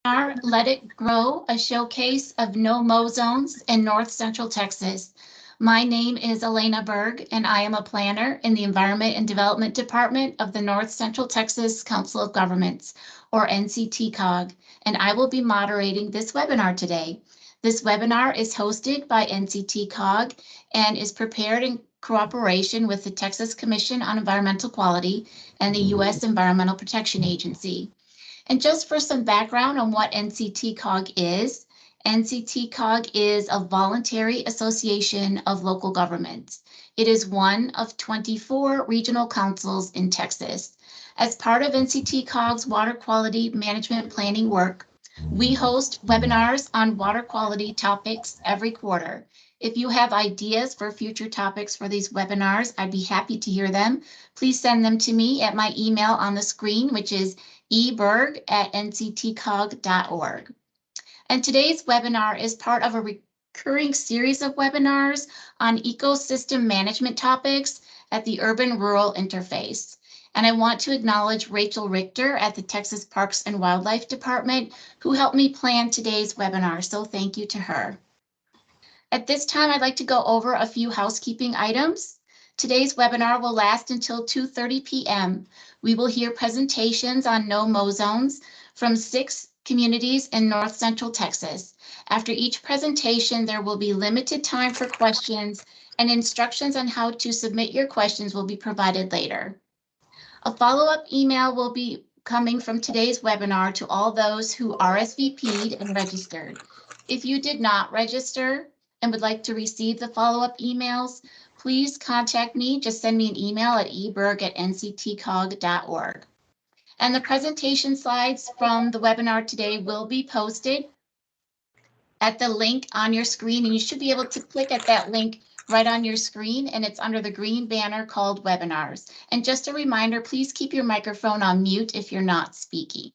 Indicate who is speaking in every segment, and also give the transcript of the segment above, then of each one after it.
Speaker 1: Our Let It Grow, a showcase of no-mow zones in North Central Texas. My name is Elena Berg, and I am a planner in the Environment and Development Department of the North Central Texas Council of Governments, or NCTCOG, and I will be moderating this webinar today. This webinar is hosted by NCTCOG and is prepared in cooperation with the Texas Commission on Environmental Quality and the U.S. Environmental Protection Agency. And just for some background on what NCTCOG is, NCTCOG is a voluntary association of local governments. It is one of 24 regional councils in Texas. As part of NCTCOG's water quality management planning work, we host webinars on water quality topics every quarter. If you have ideas for future topics for these webinars, I'd be happy to hear them. Please send them to me at my email on the screen, which is eberg@nctcog.org. And today's webinar is part of a recurring series of webinars on ecosystem management topics at the urban-rural interface. And I want to acknowledge Rachel Richter at the Texas Parks and Wildlife Department, who helped me plan today's webinar, so thank you to her. At this time, I'd like to go over a few housekeeping items. Today's webinar will last until 2:30 p.m. We will hear presentations on no-mow zones from 6 communities in North Central Texas. After each presentation, there will be limited time for questions, and instructions on how to submit your questions will be provided later. A follow-up email will be coming from today's webinar to all those who RSVP'd and registered. If you did not register and would like to receive the follow-up emails, please contact me. Just send me an email at eberg@nctcog.org. And the presentation slides from the webinar today will be posted at the link on your screen, and you should be able to click at that link right on your screen, and it's under the green banner called Webinars. And just a reminder, please keep your microphone on mute if you're not speaking.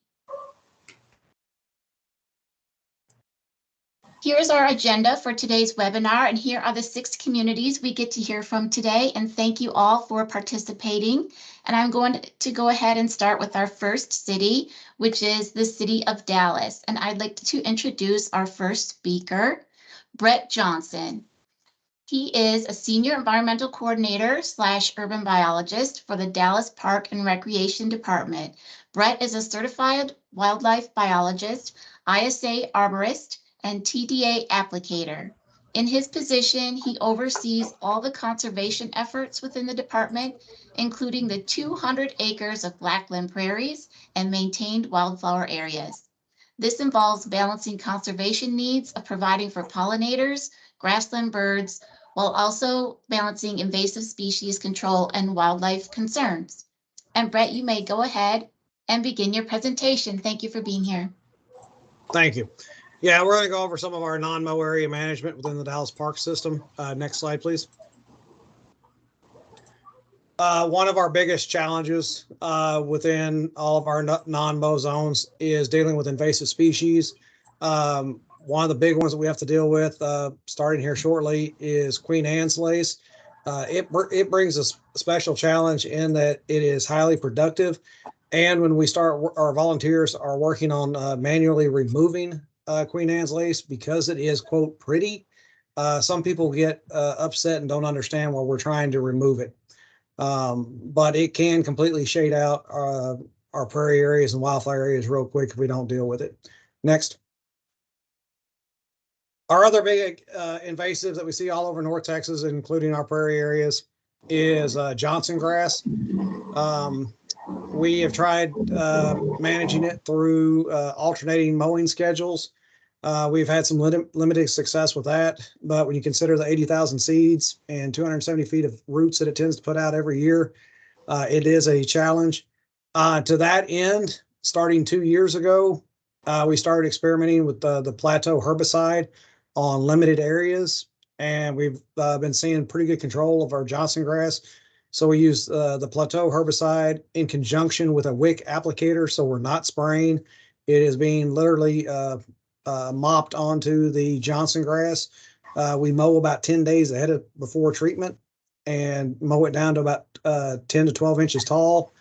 Speaker 1: Here's our agenda for today's webinar, and here are the 6 communities we get to hear from today, and thank you all for participating. And I'm going to go ahead and start with our first city, which is the city of Dallas. And I'd like to introduce our first speaker, Brett Johnson. He is a senior environmental coordinator / urban biologist for the Dallas Park and Recreation Department. Brett is a certified wildlife biologist, ISA arborist, and TDA applicator. In his position, he oversees all the conservation efforts within the department, including the 200 acres of blackland prairies and maintained wildflower areas. This involves balancing conservation needs of providing for pollinators, grassland birds, while also balancing invasive species control and wildlife concerns. And Brett, you may go ahead and begin your presentation. Thank you for being here.
Speaker 2: Thank you. Yeah, we're going to go over some of our non-mow area management within the Dallas Park system. Next slide, please. One of our biggest challenges within all of our non-mow zones is dealing with invasive species. One of the big ones that we have to deal with starting here shortly is Queen Anne's lace. It brings a special challenge in that it is highly productive. And when we start, our volunteers are working on manually removing Queen Anne's lace because it is, quote, pretty. Some people get upset and don't understand why we're trying to remove it. But it can completely shade out our prairie areas and wildflower areas real quick if we don't deal with it. Next. Our other big invasives that we see all over North Texas, including our prairie areas, is Johnson grass. We have tried managing it through alternating mowing schedules. We've had some limited success with that, but when you consider the 80,000 seeds and 270 feet of roots that it tends to put out every year, it is a challenge. To that end, starting 2 years ago, we started experimenting with the plateau herbicide on limited areas, and we've been seeing pretty good control of our Johnson grass. So we use the plateau herbicide in conjunction with a wick applicator, so we're not spraying. It is being literally mopped onto the Johnson grass. We mow about 10 days before treatment and mow it down to about 10 to 12 inches tall.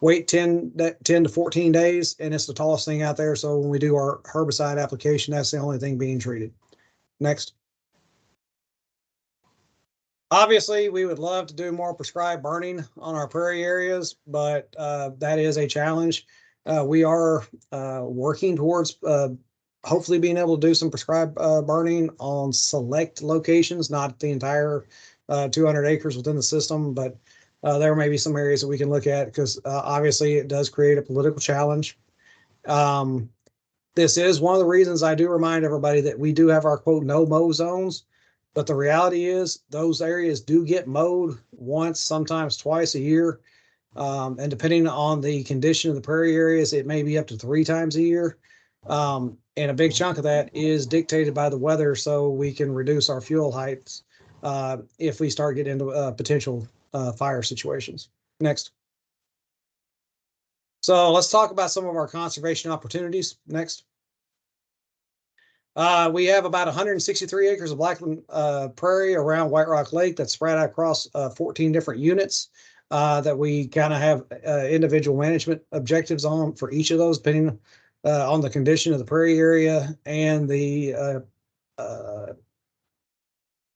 Speaker 2: wait 10 to 14 days, and it's the tallest thing out there. So when we do our herbicide application, that's the only thing being treated. Next. Obviously, we would love to do more prescribed burning on our prairie areas, but that is a challenge. We are working towards hopefully being able to do some prescribed burning on select locations, not the entire 200 acres within the system, but there may be some areas that we can look at because obviously it does create a political challenge. This is one of the reasons I do remind everybody that we do have our quote no mow zones. But the reality is those areas do get mowed once, sometimes twice a year. And depending on the condition of the prairie areas, it may be up to 3 times a year. And a big chunk of that is dictated by the weather, so we can reduce our fuel heights if we start getting into potential fire situations. Next. So let's talk about some of our conservation opportunities. Next. We have about 163 acres of blackland prairie around White Rock Lake that's spread out across 14 different units that we kind of have individual management objectives on for each of those, depending on the condition of the prairie area and the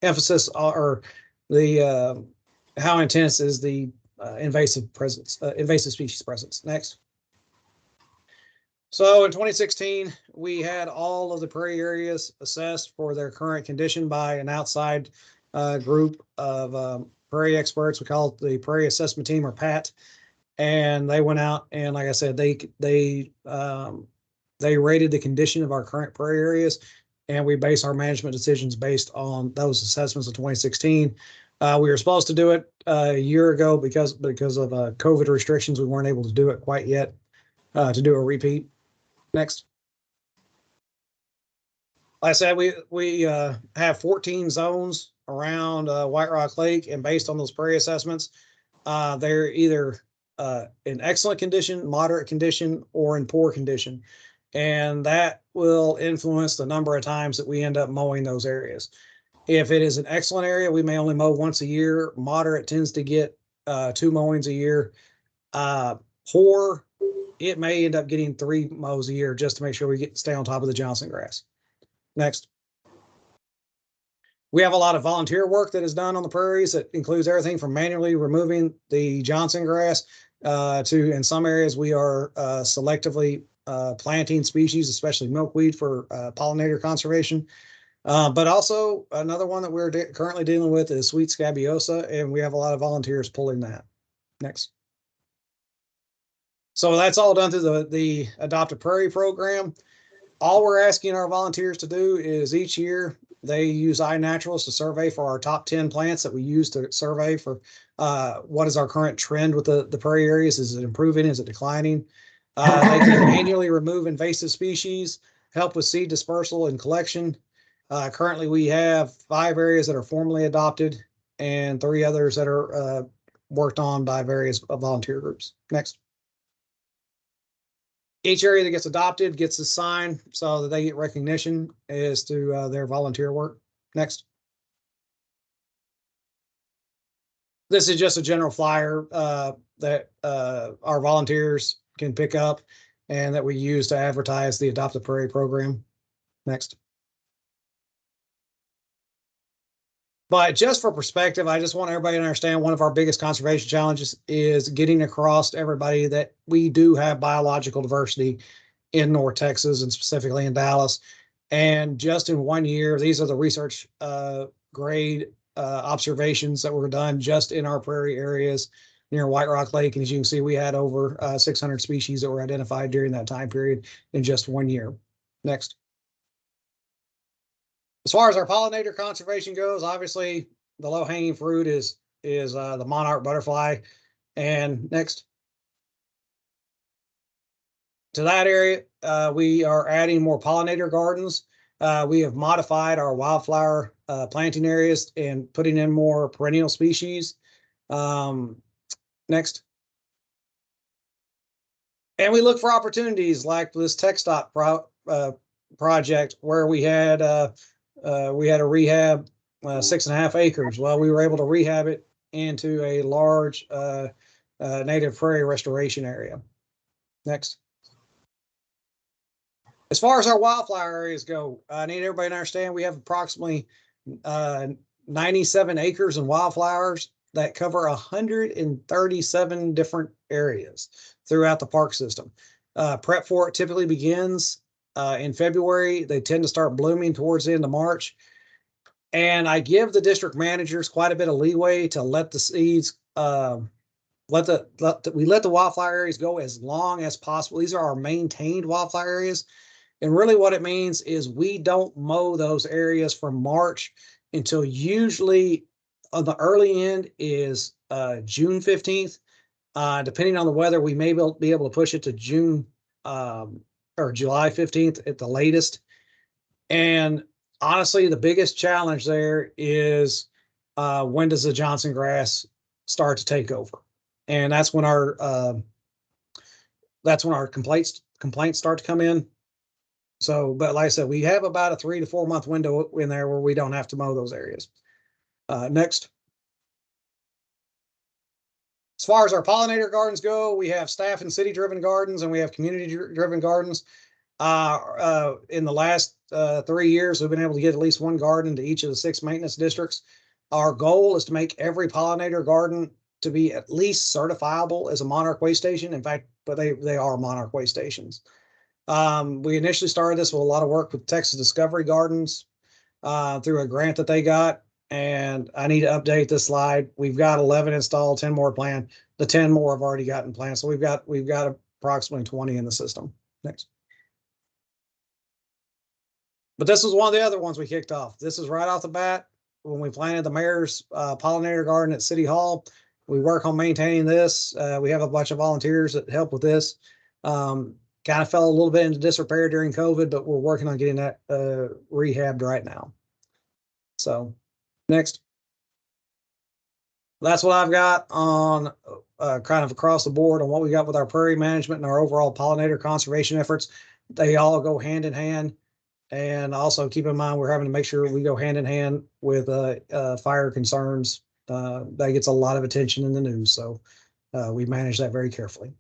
Speaker 2: emphasis or the how intense is the invasive species presence. Next. So in 2016, we had all of the prairie areas assessed for their current condition by an outside group of prairie experts. We call it the Prairie Assessment Team, or PAT. And they went out and, like I said, they rated the condition of our current prairie areas, and we base our management decisions based on those assessments of 2016. We were supposed to do it a year ago because of COVID restrictions. We weren't able to do it quite yet to do a repeat. Next. Like I said, we have 14 zones around White Rock Lake, and based on those prairie assessments, they're either in excellent condition, moderate condition, or in poor condition. And that will influence the number of times that we end up mowing those areas. If it is an excellent area, we may only mow once a year. Moderate tends to get 2 mowings a year. Poor, it may end up getting 3 mows a year just to make sure we stay on top of the Johnson grass. Next. We have a lot of volunteer work that is done on the prairies that includes everything from manually removing the Johnson grass to, in some areas, we are selectively planting species, especially milkweed, for pollinator conservation. But also another one that we're currently dealing with is sweet scabiosa, and we have a lot of volunteers pulling that. Next. So that's all done through the Adopt a Prairie program. All we're asking our volunteers to do is each year they use iNaturalist to survey for our top 10 plants that we use to survey for what is our current trend with the prairie areas. Is it improving? Is it declining? They can manually remove invasive species, help with seed dispersal and collection. Currently, we have 5 areas that are formally adopted and 3 others that are worked on by various volunteer groups. Next. Each area that gets adopted gets a sign so that they get recognition as to their volunteer work. Next. This is just a general flyer that our volunteers can pick up and that we use to advertise the Adopt a Prairie program. Next. But just for perspective, I just want everybody to understand one of our biggest conservation challenges is getting across to everybody that we do have biological diversity in North Texas and specifically in Dallas. And just in 1 year, these are the research grade observations that were done just in our prairie areas near White Rock Lake. And as you can see, we had over 600 species that were identified during that time period in just 1 year. Next. As far as our pollinator conservation goes, obviously the low-hanging fruit is the monarch butterfly. And next. To that area, we are adding more pollinator gardens. We have modified our wildflower planting areas and putting in more perennial species. Next. And we look for opportunities like this TechStop project where we had a rehab 6.5 acres. Well, we were able to rehab it into a large native prairie restoration area. Next. As far as our wildflower areas go, I need everybody to understand we have approximately 97 acres in wildflowers that cover 137 different areas throughout the park system. Prep for it typically begins in February. They tend to start blooming towards the end of March. And I give the district managers quite a bit of leeway to let the seeds, we let the wildflower areas go as long as possible. These are our maintained wildflower areas. And really what it means is we don't mow those areas from March until usually on the early end is June 15th. Depending on the weather, we may be able to push it to June or July 15th at the latest. And honestly, the biggest challenge there is when does the Johnson grass start to take over? And that's when our complaints start to come in. So, but like I said, we have about a 3 to 4 month window in there where we don't have to mow those areas. Next. As far as our pollinator gardens go, we have staff and city driven gardens and we have community driven gardens. In the last 3 years, we've been able to get at least one garden to each of the 6 maintenance districts. Our goal is to make every pollinator garden to be at least certifiable as a monarch way station. In fact, but they are monarch way stations. We initially started this with a lot of work with Texas Discovery Gardens through a grant that they got. And I need to update this slide. We've got 11 installed, 10 more planned. The 10 more have already gotten planned. So we've got approximately 20 in the system. Next. But this was one of the other ones we kicked off. This is right off the bat when we planted the mayor's pollinator garden at City Hall. We work on maintaining this. We have a bunch of volunteers that help with this. Kind of fell a little bit into disrepair during COVID, but we're working on getting that rehabbed right now. So next. That's what I've got on kind of across the board on what we got with our prairie management and our overall pollinator conservation efforts. They all go hand in hand. And also keep in mind, we're having to make sure we go hand in hand with fire concerns. That gets a lot of attention in the news. So we manage that very carefully.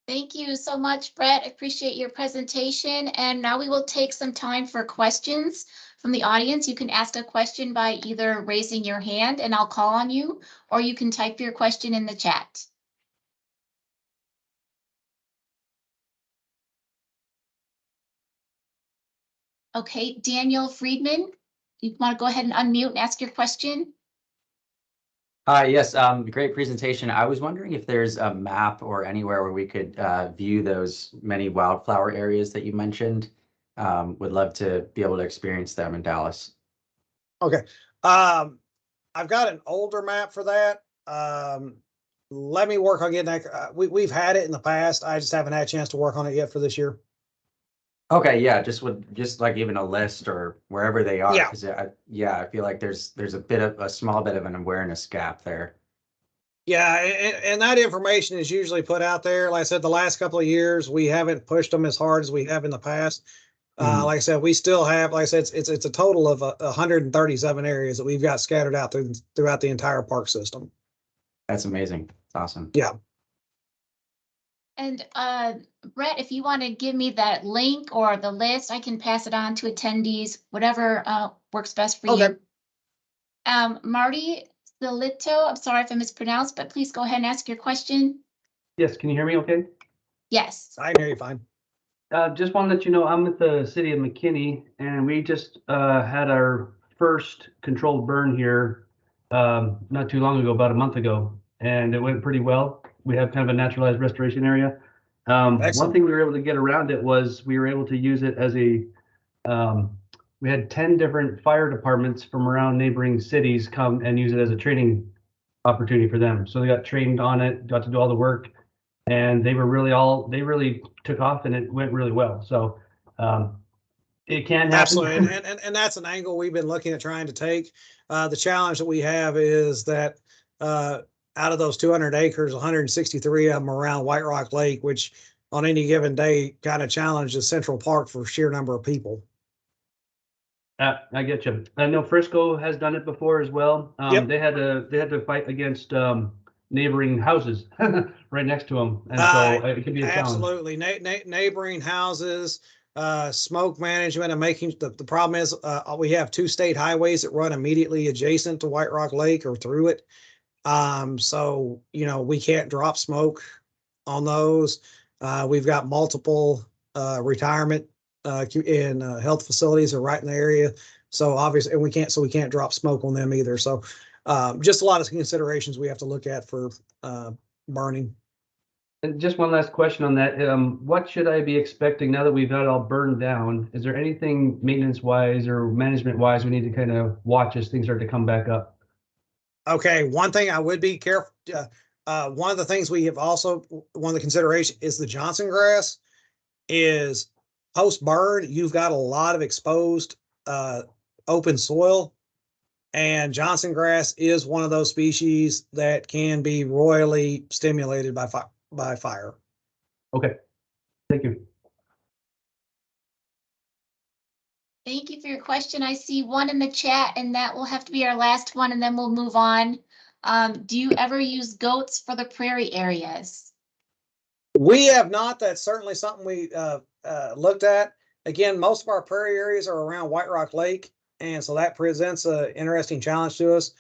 Speaker 1: Thank you so much, Brett. I appreciate your presentation. And now we will take some time for questions from the audience. You can ask a question by either raising your hand and I'll call on you, or you can type your question in the chat. Okay, Daniel Friedman, you want to go ahead and unmute and ask your question?
Speaker 3: Hi, yes, great presentation. I was wondering if there's a map or anywhere where we could view those many wildflower areas that you mentioned. Would love to be able to experience them in Dallas.
Speaker 2: Okay. I've got an older map for that. Let me work on getting that. We've had it in the past. I just haven't had a chance to work on it yet for this year.
Speaker 3: Okay, yeah, just like even a list or wherever they are.
Speaker 2: Yeah.
Speaker 3: Because I feel like there's a small bit of an awareness gap there.
Speaker 2: Yeah, and that information is usually put out there. Like I said, the last couple of years, we haven't pushed them as hard as we have in the past. Like I said, we still have, like I said, it's a total of 137 areas that we've got scattered out throughout the entire park system.
Speaker 3: That's amazing. It's awesome.
Speaker 2: Yeah.
Speaker 1: And Brett, if you want to give me that link or the list, I can pass it on to attendees, whatever works best for you. Marty Silito, I'm sorry if I mispronounced, but please go ahead and ask your question.
Speaker 4: Yes, can you hear me okay?
Speaker 1: Yes.
Speaker 2: I can hear you fine.
Speaker 4: Just want to let you know I'm with the city of McKinney, and we just had our first controlled burn here not too long ago, about a month ago, and it went pretty well. We have kind of a naturalized restoration area. One thing we were able to get around it was we were able to use it as a, we had 10 different fire departments from around neighboring cities come and use it as a training opportunity for them. So they got trained on it, got to do all the work, and they really took off and it went really well. So it can happen.
Speaker 2: Absolutely. And that's an angle we've been looking at trying to take. The challenge that we have is that out of those 200 acres, 163 of them are around White Rock Lake, which on any given day kind of challenges Central Park for sheer number of people.
Speaker 4: I get you. I know Frisco has done it before as well.
Speaker 2: Yep.
Speaker 4: They had to fight against neighboring houses right next to them, and
Speaker 2: Uh,
Speaker 4: so it can be a challenge.
Speaker 2: Absolutely. Neighboring houses, smoke management, and making the problem is we have two state highways that run immediately adjacent to White Rock Lake or through it. So, we can't drop smoke on those. We've got multiple retirement and health facilities are right in the area. So obviously, and we can't drop smoke on them either. So just a lot of considerations we have to look at for burning.
Speaker 4: And just one last question on that. What should I be expecting now that we've got it all burned down? Is there anything maintenance wise or management wise we need to kind of watch as things start to come back up?
Speaker 2: Okay, one thing I would be careful. One of the things we have also, one of the consideration is the Johnson grass is post burn. You've got a lot of exposed open soil, and Johnson grass is one of those species that can be royally stimulated by fire.
Speaker 4: Okay, thank you.
Speaker 1: Thank you for your question. I see one in the chat, and that will have to be our last one, and then we'll move on. Do you ever use goats for the prairie areas?
Speaker 2: We have not. That's certainly something we looked at. Again, most of our prairie areas are around White Rock Lake, and so that presents an interesting challenge to us.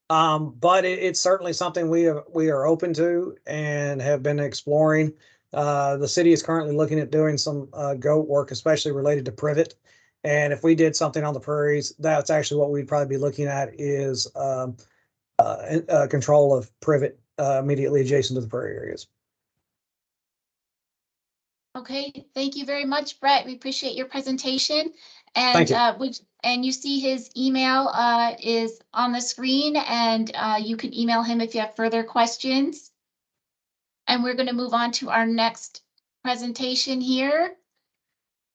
Speaker 2: But it's certainly something we are open to and have been exploring. The city is currently looking at doing some goat work, especially related to privet. And if we did something on the prairies, that's actually what we'd probably be looking at is control of privet immediately adjacent to the prairie areas.
Speaker 1: Okay, thank you very much, Brett. We appreciate your presentation.
Speaker 2: Thank
Speaker 1: And
Speaker 2: you.
Speaker 1: you see his email is on the screen, and you can email him if you have further questions. And we're going to move on to our next presentation here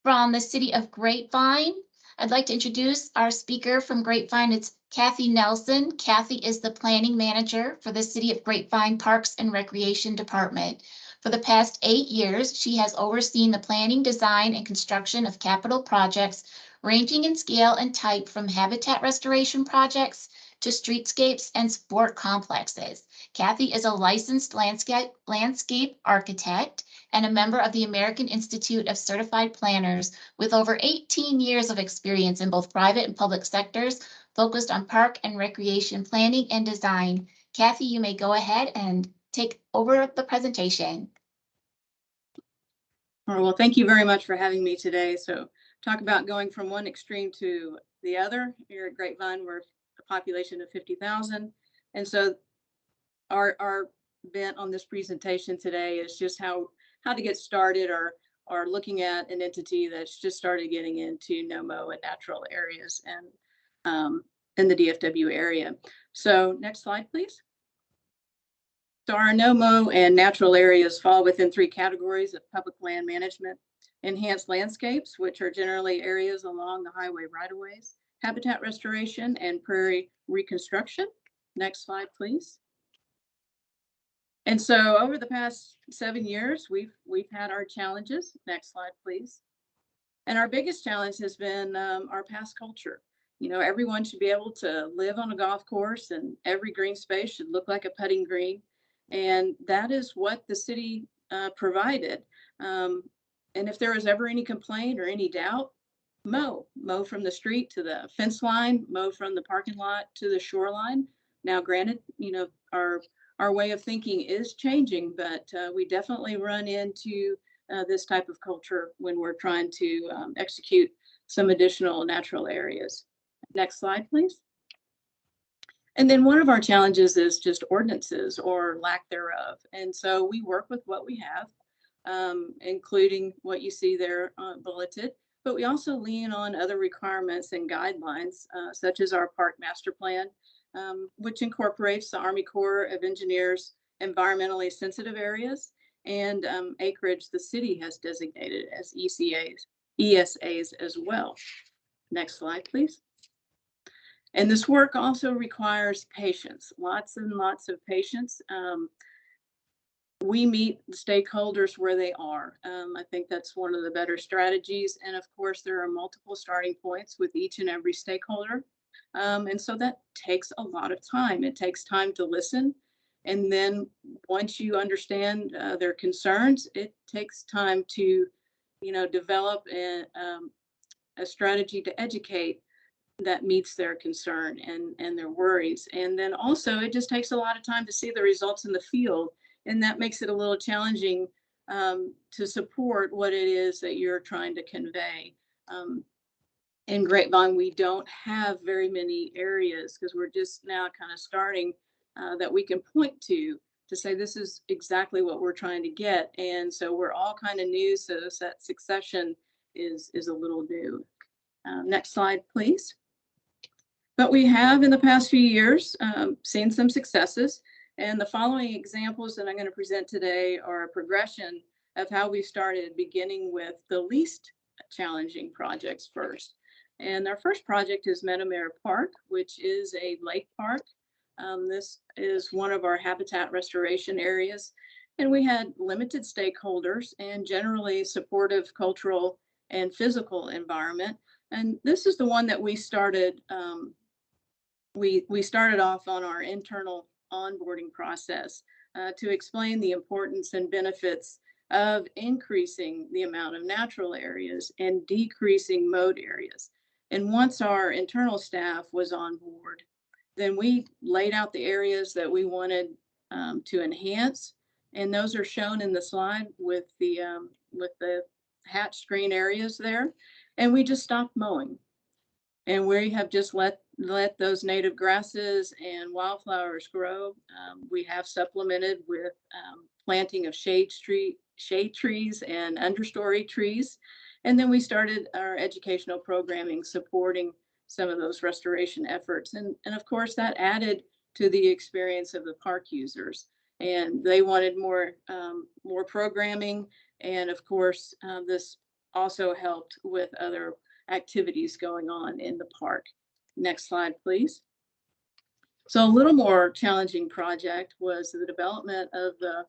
Speaker 1: from the city of Grapevine. I'd like to introduce our speaker from Grapevine. It's Kathy Nelson. Kathy is the planning manager for the city of Grapevine Parks and Recreation Department. For the past 8 years, she has overseen the planning, design, and construction of capital projects ranging in scale and type from habitat restoration projects to streetscapes and sport complexes. Kathy is a licensed landscape architect and a member of the American Institute of Certified Planners with over 18 years of experience in both private and public sectors, focused on park and recreation planning and design. Kathy, you may go ahead and take over the presentation.
Speaker 5: All right, well, thank you very much for having me today. So talk about going from one extreme to the other. Here at Grapevine, we're a population of 50,000. And so our bent on this presentation today is just how to get started or looking at an entity that's just started getting into no-mow and natural areas and in the DFW area. So next slide, please. So our no-mow and natural areas fall within 3 categories of public land management: enhanced landscapes, which are generally areas along the highway right-of-ways, habitat restoration, and prairie reconstruction. Next slide, please. And so over the past 7 years, we've had our challenges. Next slide, please. And our biggest challenge has been our past culture. You know, everyone should be able to live on a golf course, and every green space should look like a putting green. And that is what the city provided. And if there was ever any complaint or any doubt, mow from the street to the fence line, mow from the parking lot to the shoreline. Now, granted, you know, our way of thinking is changing, but we definitely run into this type of culture when we're trying to execute some additional natural areas. Next slide, please. And then one of our challenges is just ordinances or lack thereof. And so we work with what we have, including what you see there bulleted, but we also lean on other requirements and guidelines, such as our park master plan, which incorporates the Army Corps of Engineers environmentally sensitive areas and acreage the city has designated as ESAs as well. Next slide, please. And this work also requires patience, lots and lots of patience. we meet the stakeholders where they are. I think that's one of the better strategies. And of course, there are multiple starting points with each and every stakeholder. And so that takes a lot of time. It takes time to listen. And then once you understand their concerns, it takes time to, develop a strategy to educate that meets their concern and their worries. And then also, it just takes a lot of time to see the results in the field. And that makes it a little challenging to support what it is that you're trying to convey. In Grapevine, we don't have very many areas because we're just now kind of starting that we can point to say this is exactly what we're trying to get. And so we're all kind of new, so that succession is a little new. Next slide, please. But we have in the past few years seen some successes. And the following examples that I'm going to present today are a progression of how we started, beginning with the least challenging projects first. And our first project is Meadowmere Park, which is a lake park. This is one of our habitat restoration areas. And we had limited stakeholders and generally supportive cultural and physical environment. And this is the one that we started. We started off on our internal onboarding process to explain the importance and benefits of increasing the amount of natural areas and decreasing mowed areas. And once our internal staff was on board, then we laid out the areas that we wanted to enhance. And those are shown in the slide with the hatched green areas there. And we just stopped mowing. And we have just let those native grasses and wildflowers grow. We have supplemented with planting of shade trees and understory trees. And then we started our educational programming supporting some of those restoration efforts. And of course, that added to the experience of the park users. And they wanted more programming. And of course, this also helped with other activities going on in the park. Next slide, please. So a little more challenging project was the development of the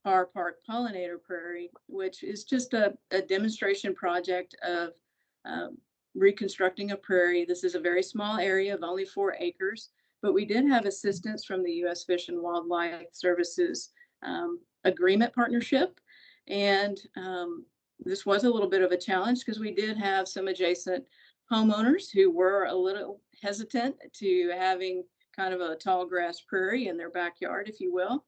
Speaker 5: Parr Park Pollinator Prairie, which is just a demonstration project of reconstructing a prairie. This is a very small area of only 4 acres, but we did have assistance from the U.S. Fish and Wildlife Services agreement partnership. And this was a little bit of a challenge because we did have some adjacent homeowners who were a little hesitant to having kind of a tall grass prairie in their backyard, if you will.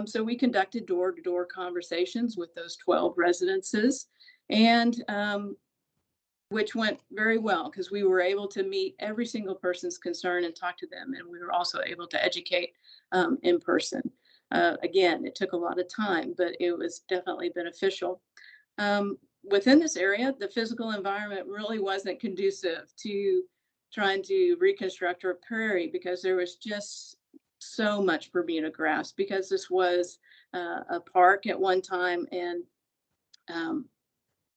Speaker 5: So we conducted door-to-door conversations with those 12 residences, and which went very well because we were able to meet every single person's concern and talk to them. And we were also able to educate in person. Again, it took a lot of time, but it was definitely beneficial. Within this area, the physical environment really wasn't conducive to trying to reconstruct our prairie because there was just so much Bermuda grass, because this was a park at one time, and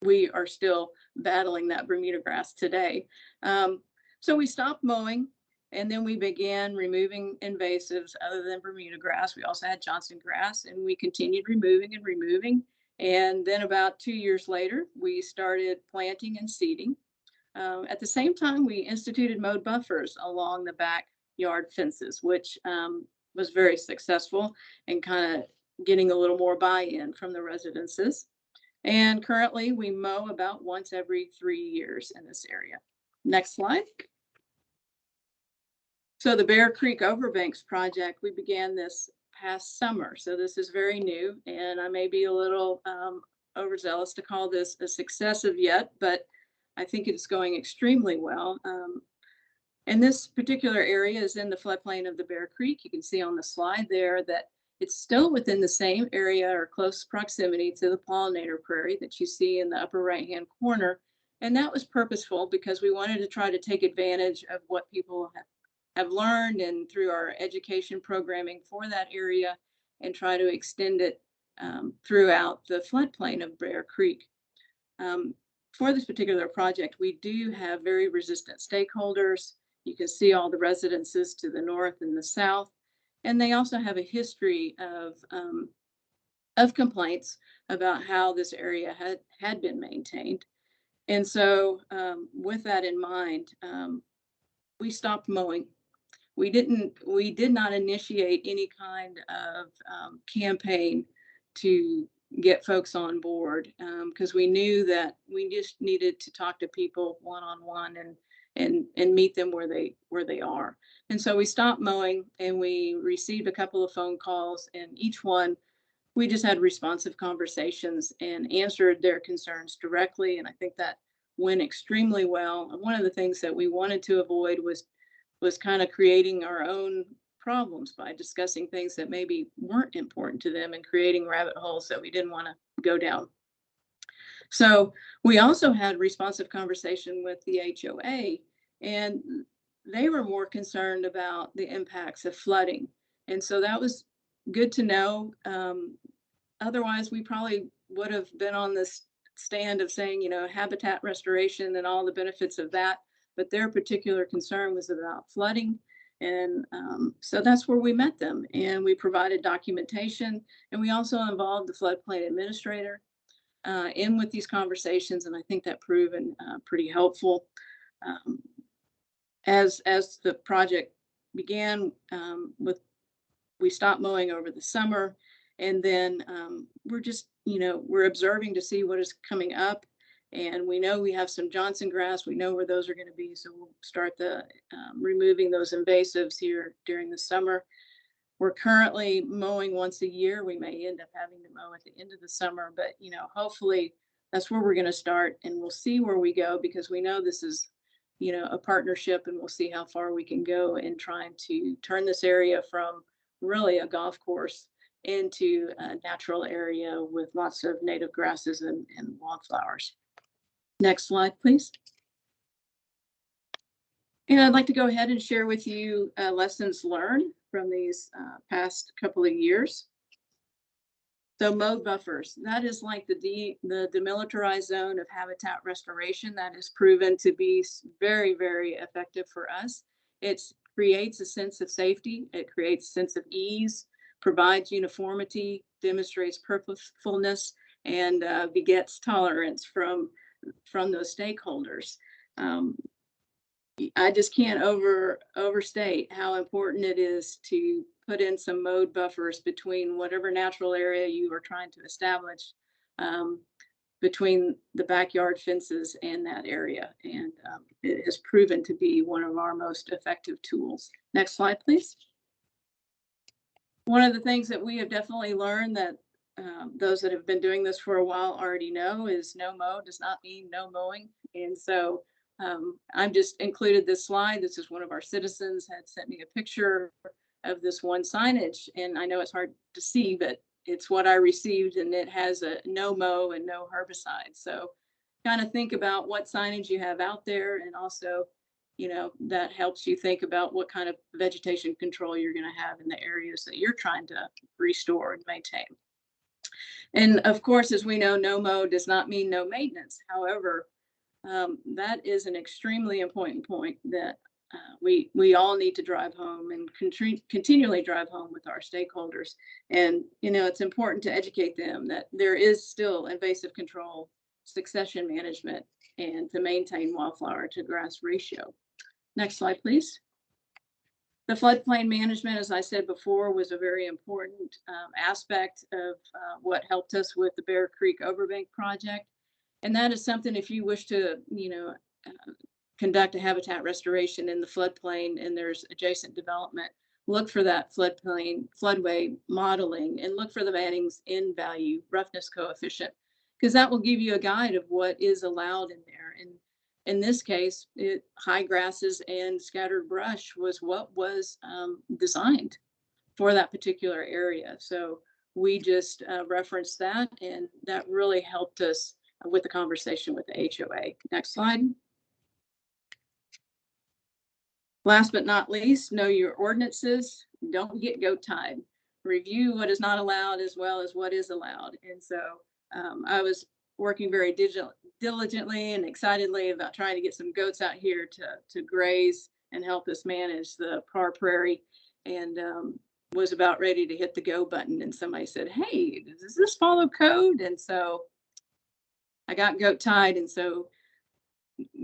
Speaker 5: we are still battling that Bermuda grass today. So we stopped mowing, and then we began removing invasives other than Bermuda grass. We also had Johnson grass, and we continued removing and removing. And then about 2 years later, we started planting and seeding. At the same time, we instituted mowed buffers along the backyard fences, which was very successful and kind of getting a little more buy-in from the residences. And currently, we mow about once every 3 years in this area. Next slide. So the Bear Creek Overbanks project, we began this past summer. So this is very new, and I may be a little overzealous to call this a success of yet, but I think it's going extremely well. And this particular area is in the floodplain of the Bear Creek. You can see on the slide there that it's still within the same area or close proximity to the pollinator prairie that you see in the upper right-hand corner. And that was purposeful because we wanted to try to take advantage of what people have learned and through our education programming for that area and try to extend it throughout the floodplain of Bear Creek. For this particular project, we do have very resistant stakeholders. You can see all the residences to the north and the south. And they also have a history of of complaints about how this area had been maintained. And so with that in mind, we stopped mowing. We did not initiate any kind of campaign to get folks on board, because we knew that we just needed to talk to people one-on-one and meet them where they are. And so we stopped mowing, and we received a couple of phone calls, and each one we just had responsive conversations and answered their concerns directly. And I think that went extremely well. And one of the things that we wanted to avoid was kind of creating our own problems by discussing things that maybe weren't important to them and creating rabbit holes that we didn't want to go down. So we also had responsive conversation with the HOA, and they were more concerned about the impacts of flooding. And so that was good to know. Otherwise, we probably would have been on this stand of saying, you know, habitat restoration and all the benefits of that. But their particular concern was about flooding. And so that's where we met them, and we provided documentation, and we also involved the floodplain administrator in with these conversations. And I think that proven pretty helpful. As the project began, we stopped mowing over the summer, and then we're just, you know, we're observing to see what is coming up. And we know we have some Johnson grass. We know where those are going to be. So we'll start removing those invasives here during the summer. We're currently mowing once a year. We may end up having to mow at the end of the summer, but, you know, hopefully that's where we're going to start, and we'll see where we go, because we know this is, you know, a partnership, and we'll see how far we can go in trying to turn this area from really a golf course into a natural area with lots of native grasses and wildflowers. Next slide, please. And I'd like to go ahead and share with you lessons learned from these past couple of years. So mowed buffers, that is like the demilitarized zone of habitat restoration that is proven to be very, very effective for us. It creates a sense of safety. It creates a sense of ease, provides uniformity, demonstrates purposefulness, and begets tolerance from those stakeholders. I just can't overstate how important it is to put in some mowed buffers between whatever natural area you are trying to establish, between the backyard fences and that area. And it has proven to be one of our most effective tools. Next slide, please. One of the things that we have definitely learned that those that have been doing this for a while already know is no mow does not mean no mowing. And so I've just included this slide. This is one of our citizens had sent me a picture of this one signage, and I know it's hard to see, but it's what I received, and it has a no mow and no herbicide. So kind of think about what signage you have out there, and also, you know, that helps you think about what kind of vegetation control you're going to have in the areas that you're trying to restore and maintain. And of course, as we know, no mow does not mean no maintenance. However, that is an extremely important point that we all need to drive home and continually drive home with our stakeholders. And, you know, it's important to educate them that there is still invasive control, succession management, and to maintain wildflower to grass ratio. Next slide, please. The floodplain management, as I said before, was a very important aspect of what helped us with the Bear Creek Overbank project. And that is something, if you wish to, you know, conduct a habitat restoration in the floodplain and there's adjacent development, look for that floodway modeling, and look for the Manning's N value, roughness coefficient, because that will give you a guide of what is allowed in there. And in this case, high grasses and scattered brush was what was designed for that particular area. So we just referenced that, and that really helped us with the conversation with the HOA. Next slide. Last but not least, know your ordinances. Don't get goat tied. Review what is not allowed as well as what is allowed. And so I was working very diligently and excitedly about trying to get some goats out here to graze and help us manage the Parr Prairie. And was about ready to hit the go button, and somebody said, "Hey, does this follow code?" And so I got goat tied, and so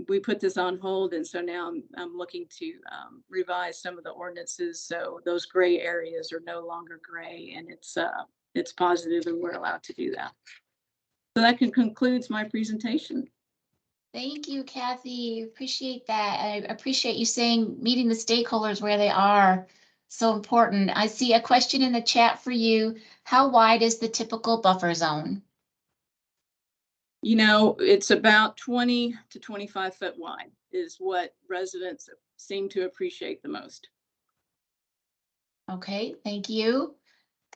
Speaker 5: we put this on hold. And so now I'm looking to revise some of the ordinances so those gray areas are no longer gray, and it's positive, and we're allowed to do that. So that concludes my presentation.
Speaker 1: Thank you, Kathy. Appreciate that. I appreciate you saying meeting the stakeholders where they are. So important. I see a question in the chat for you. How wide is the typical buffer zone?
Speaker 5: You know, it's about 20 to 25 foot wide is what residents seem to appreciate the most.
Speaker 1: Okay, thank you.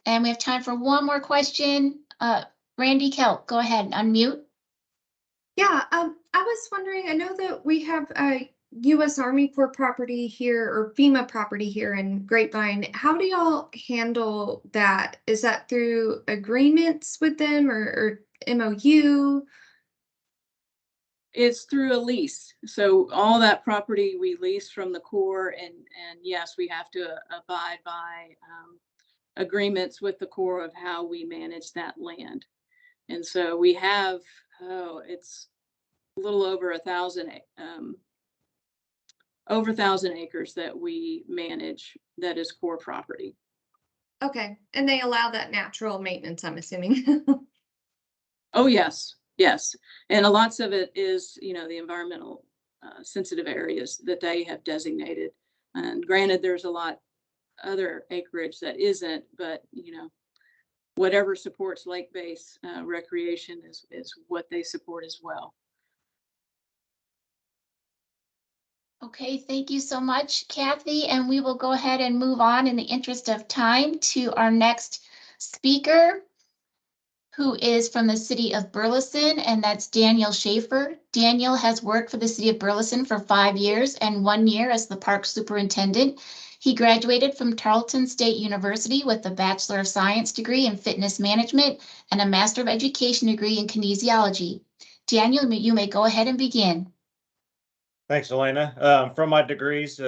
Speaker 1: And we have time for one more question. Randy Kelp, go ahead, unmute.
Speaker 6: Yeah, I was wondering, I know that we have a U.S. Army Corps property here or FEMA property here in Grapevine. How do y'all handle that? Is that through agreements with them or MOU?
Speaker 5: It's through a lease. So all that property we lease from the Corps, and yes, we have to abide by agreements with the Corps of how we manage that land. And so we have, it's a little over 1,000 acres that we manage that is Corps property.
Speaker 6: Okay, and they allow that natural maintenance, I'm assuming.
Speaker 5: Oh, yes, yes. And lots of it is, you know, the environmental sensitive areas that they have designated. And granted, there's a lot other acreage that isn't, but, you know, whatever supports lake-based recreation is what they support as well.
Speaker 1: Okay, thank you so much, Kathy. And we will go ahead and move on in the interest of time to our next speaker, who is from the city of Burleson, and that's Daniel Schaefer. Daniel has worked for the city of Burleson for 5 years and 1 year as the park superintendent. He graduated from Tarleton State University with a Bachelor of Science degree in fitness management and a Master of Education degree in kinesiology. Daniel, you may go ahead and begin.
Speaker 7: Thanks, Elena. From my degrees,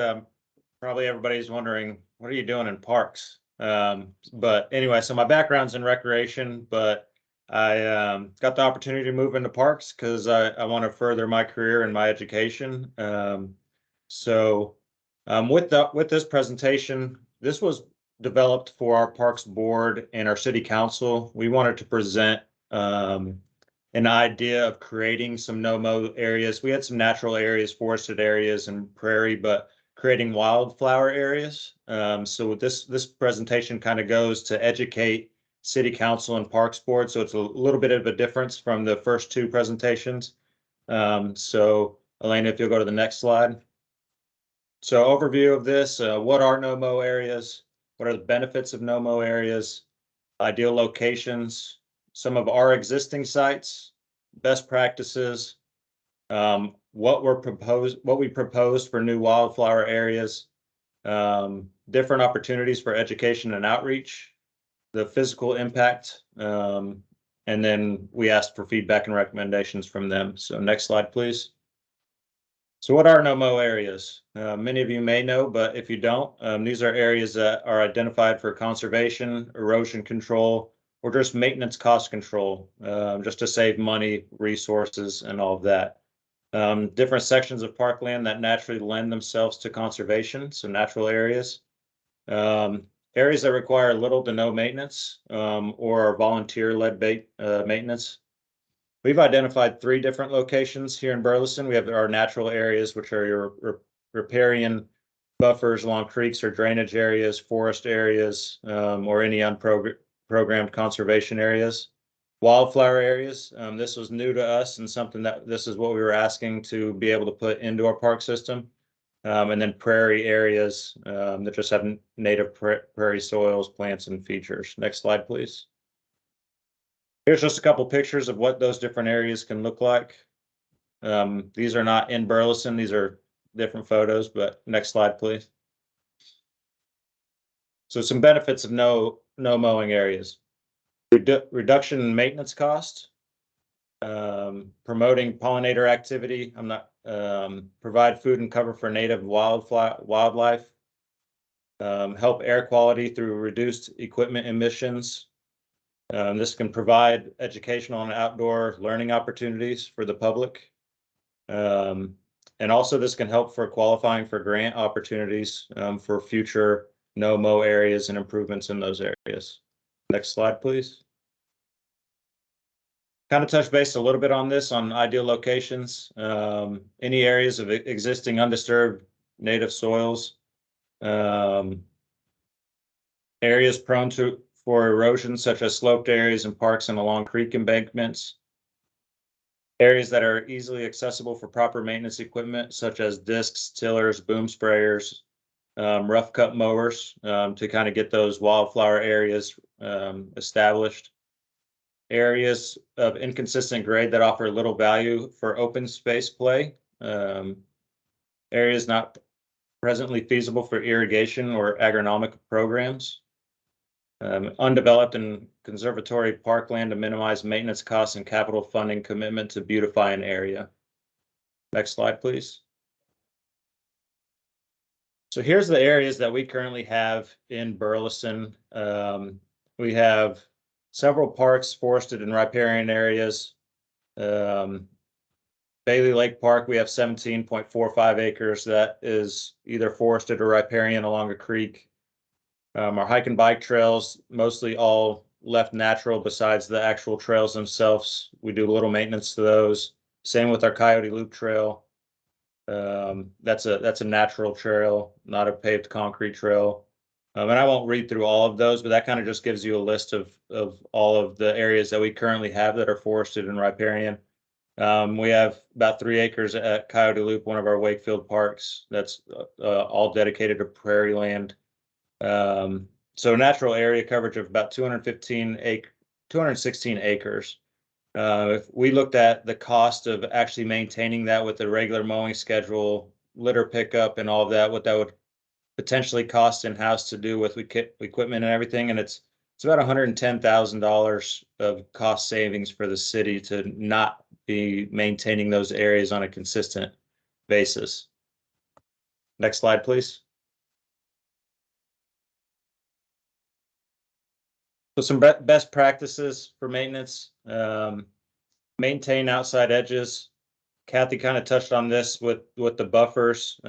Speaker 7: probably everybody's wondering, what are you doing in parks? But anyway, so my background's in recreation, but I got the opportunity to move into parks because I want to further my career and my education. With this presentation, this was developed for our Parks Board and our City Council. We wanted to present an idea of creating some no-mow areas. We had some natural areas, forested areas, and prairie, but creating wildflower areas. So this presentation kind of goes to educate City Council and Parks Board. So it's a little bit of a difference from the first two presentations. So Elena, if you'll go to the next slide. So overview of this, what are no-mow areas? What are the benefits of no-mow areas? Ideal locations, some of our existing sites, best practices, what we proposed for new wildflower areas, different opportunities for education and outreach, the physical impact, and then we asked for feedback and recommendations from them. So next slide, please. So what are no-mow areas? Many of you may know, but if you don't, these are areas that are identified for conservation, erosion control, or just maintenance cost control, just to save money, resources, and all of that. Different sections of parkland that naturally lend themselves to conservation, so natural areas. Areas that require little to no maintenance or are volunteer-led maintenance. We've identified 3 different locations here in Burleson. We have our natural areas, which are your riparian buffers along creeks or drainage areas, forest areas, or any unprogrammed conservation areas. Wildflower areas, this was new to us and something that this is what we were asking to be able to put into our park system. And then prairie areas that just have native prairie soils, plants, and features. Next slide, please. Here's just a couple pictures of what those different areas can look like. These are not in Burleson, these are different photos, but next slide, please. So some benefits of no mowing areas. Reduction in maintenance cost, promoting pollinator activity. Provide food and cover for native wildlife. help air quality through reduced equipment emissions. This can provide educational and outdoor learning opportunities for the public. And also this can help for qualifying for grant opportunities for future no-mow areas and improvements in those areas. Next slide, please. Kind of touch base a little bit on this, on ideal locations. Any areas of existing undisturbed native soils. Areas prone for erosion, such as sloped areas and parks and along creek embankments. Areas that are easily accessible for proper maintenance equipment, such as discs, tillers, boom sprayers, rough cut mowers, to kind of get those wildflower areas established. Areas of inconsistent grade that offer little value for open space play. Areas not presently feasible for irrigation or agronomic programs. Undeveloped and conservatory parkland to minimize maintenance costs and capital funding commitment to beautify an area. Next slide, please. So here's the areas that we currently have in Burleson. We have several parks, forested and riparian areas. Bailey Lake Park, we have 17.45 acres that is either forested or riparian along a creek. Our hike and bike trails, mostly all left natural besides the actual trails themselves. We do a little maintenance to those. Same with our Coyote Loop Trail. That's a natural trail, not a paved concrete trail. And I won't read through all of those, but that kind of just gives you a list of all of the areas that we currently have that are forested and riparian. We have about 3 acres at Coyote Loop, one of our Wakefield parks. That's all dedicated to prairie land. So natural area coverage of about 216 acres. If we looked at the cost of actually maintaining that with the regular mowing schedule, litter pickup and all of that, what that would potentially cost in-house to do with equipment and everything, and it's about $110,000 of cost savings for the city to not be maintaining those areas on a consistent basis. Next slide, please. So some best practices for maintenance. Maintain outside edges. Kathy kind of touched on this with the buffers.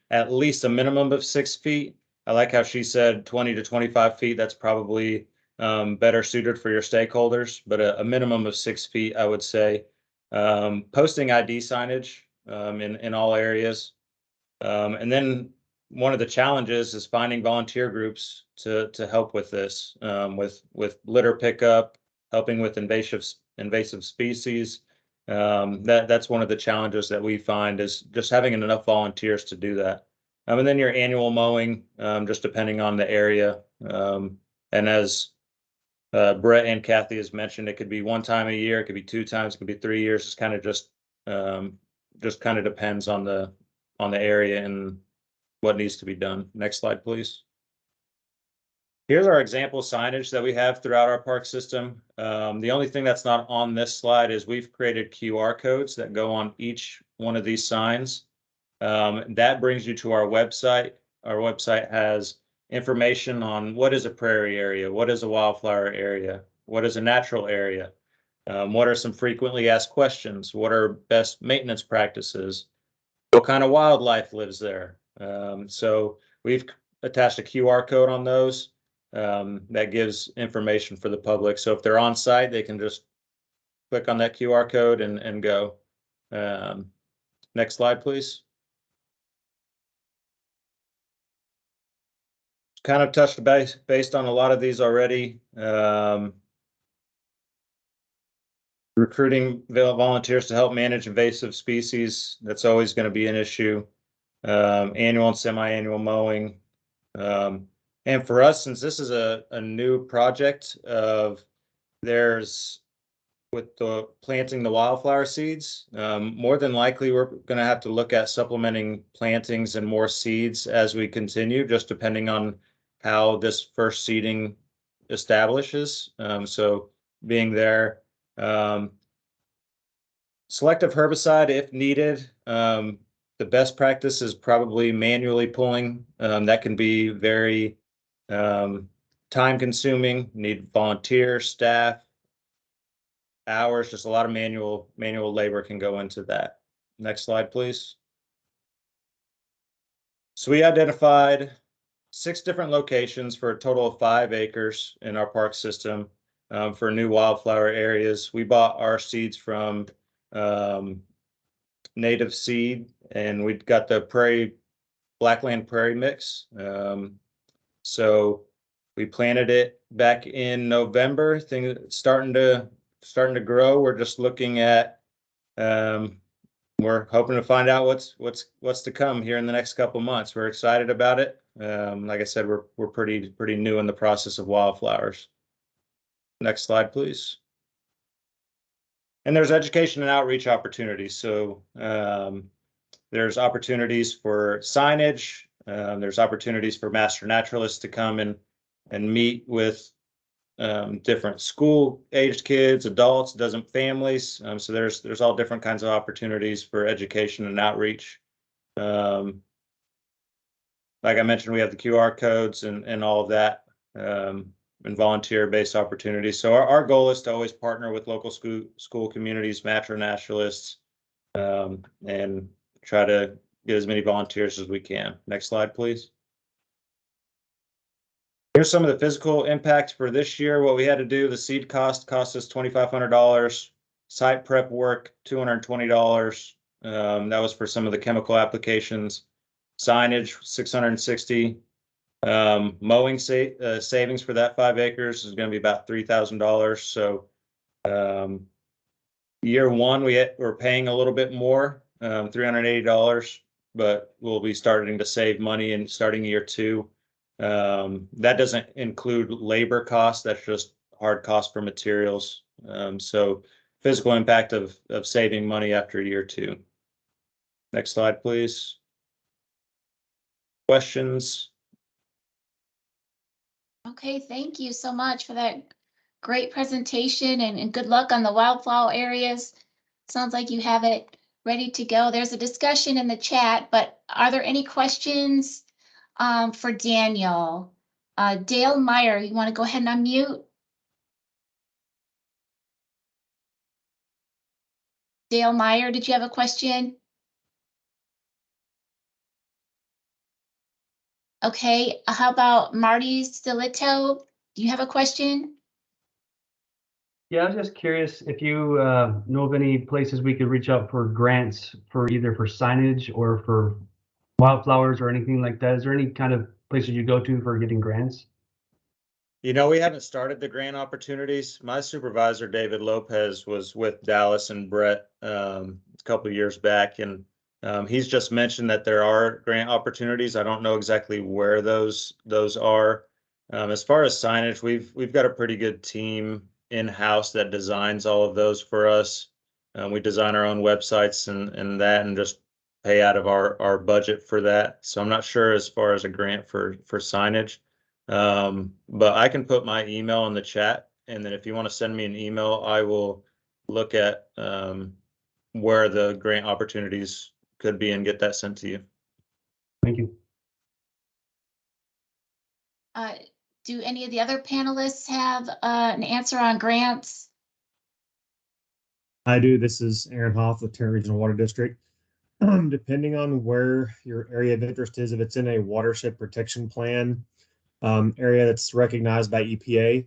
Speaker 7: At least a minimum of 6 feet. I like how she said 20 to 25 feet. That's probably better suited for your stakeholders, but a minimum of 6 feet, I would say. Posting ID signage in all areas. And then one of the challenges is finding volunteer groups to help with this, with litter pickup, helping with invasive species. That's one of the challenges that we find is just having enough volunteers to do that. And then your annual mowing, just depending on the area. And as Brett and Kathy has mentioned, it could be 1 time a year, it could be 2 times, it could be 3 years. It's kind of just kind of depends on the area and what needs to be done. Next slide, please. Here's our example signage that we have throughout our park system. The only thing that's not on this slide is we've created QR codes that go on each one of these signs. That brings you to our website. Our website has information on what is a prairie area, what is a wildflower area, what is a natural area, what are some frequently asked questions, what are best maintenance practices, what kind of wildlife lives there. So we've attached a QR code on those that gives information for the public. So if they're on site, they can just click on that QR code and go. Next slide, please. Kind of touched based on a lot of these already. Recruiting volunteers to help manage invasive species, that's always going to be an issue. Annual and semi-annual mowing. And for us, since this is a new project with the planting the wildflower seeds, more than likely we're going to have to look at supplementing plantings and more seeds as we continue, just depending on how this first seeding establishes. So being there, selective herbicide if needed. The best practice is probably manually pulling. That can be very time consuming, need volunteer staff, hours, just a lot of manual labor can go into that. Next slide, please. So we identified 6 different locations for a total of 5 acres in our park system for new wildflower areas. We bought our seeds from Native Seed, and we got the Blackland Prairie mix. So we planted it back in November. Things starting to grow. We're just looking at we're hoping to find out what's to come here in the next couple months. We're excited about it. Like I said, we're pretty new in the process of wildflowers. Next slide, please. And there's education and outreach opportunities. So there's opportunities for signage. There's opportunities for master naturalists to come and meet with different school-aged kids, adults, families. So there's all different kinds of opportunities for education and outreach. Like I mentioned, we have the QR codes and all of that, and volunteer-based opportunities. So our goal is to always partner with local school communities, master naturalists, and try to get as many volunteers as we can. Next slide, please. Here's some of the physical impact for this year. What we had to do, the seed cost us $2,500. Site prep work, $220. That was for some of the chemical applications. Signage, $660. Mowing savings for that 5 acres is going to be about $3,000. So year one, we're paying a little bit more, $380, but we'll be starting to save money in starting year 2. That doesn't include labor costs. That's just hard cost for materials. So physical impact of saving money after year 2. Next slide, please. Questions?
Speaker 1: Okay, thank you so much for that great presentation and good luck on the wildflower areas. Sounds like you have it ready to go. There's a discussion in the chat, but are there any questions for Daniel? Dale Meyer, you want to go ahead and unmute? Dale Meyer, did you have a question? Okay, how about Marty Stilito? Do you have a question?
Speaker 4: Yeah, I was just curious if you know of any places we could reach out for grants for either for signage or for wildflowers or anything like that. Is there any kind of places you go to for getting grants?
Speaker 7: You know, we haven't started the grant opportunities. My supervisor, David Lopez, was with Dallas and Brett a couple of years back, and he's just mentioned that there are grant opportunities. I don't know exactly where those are. As far as signage, we've got a pretty good team in-house that designs all of those for us. We design our own websites and just pay out of our budget for that. So I'm not sure as far as a grant for signage. But I can put my email in the chat, and then if you want to send me an email, I will look at where the grant opportunities could be and get that sent to you.
Speaker 4: Thank you.
Speaker 1: Do any of the other panelists have an answer on grants?
Speaker 8: I do. This is Aaron Hoff with Tarrant Regional Water District. Depending on where your area of interest is, if it's in a watershed protection plan area that's recognized by EPA,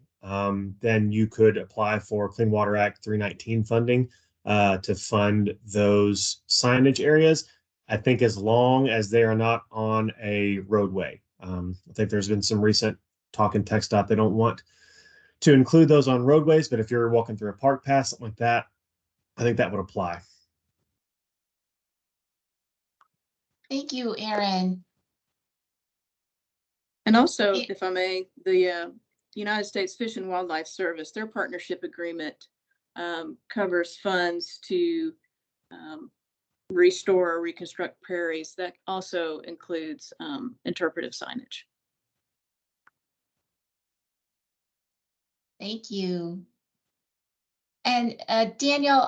Speaker 8: then you could apply for Clean Water Act 319 funding to fund those signage areas. I think as long as they are not on a roadway. I think there's been some recent talk in TxDOT. They don't want to include those on roadways, but if you're walking through a park path, something like that, I think that would apply.
Speaker 1: Thank you, Aaron.
Speaker 5: And also, if I may, the United States Fish and Wildlife Service, their partnership agreement covers funds to restore or reconstruct prairies. That also includes interpretive signage.
Speaker 1: Thank you. And Daniel,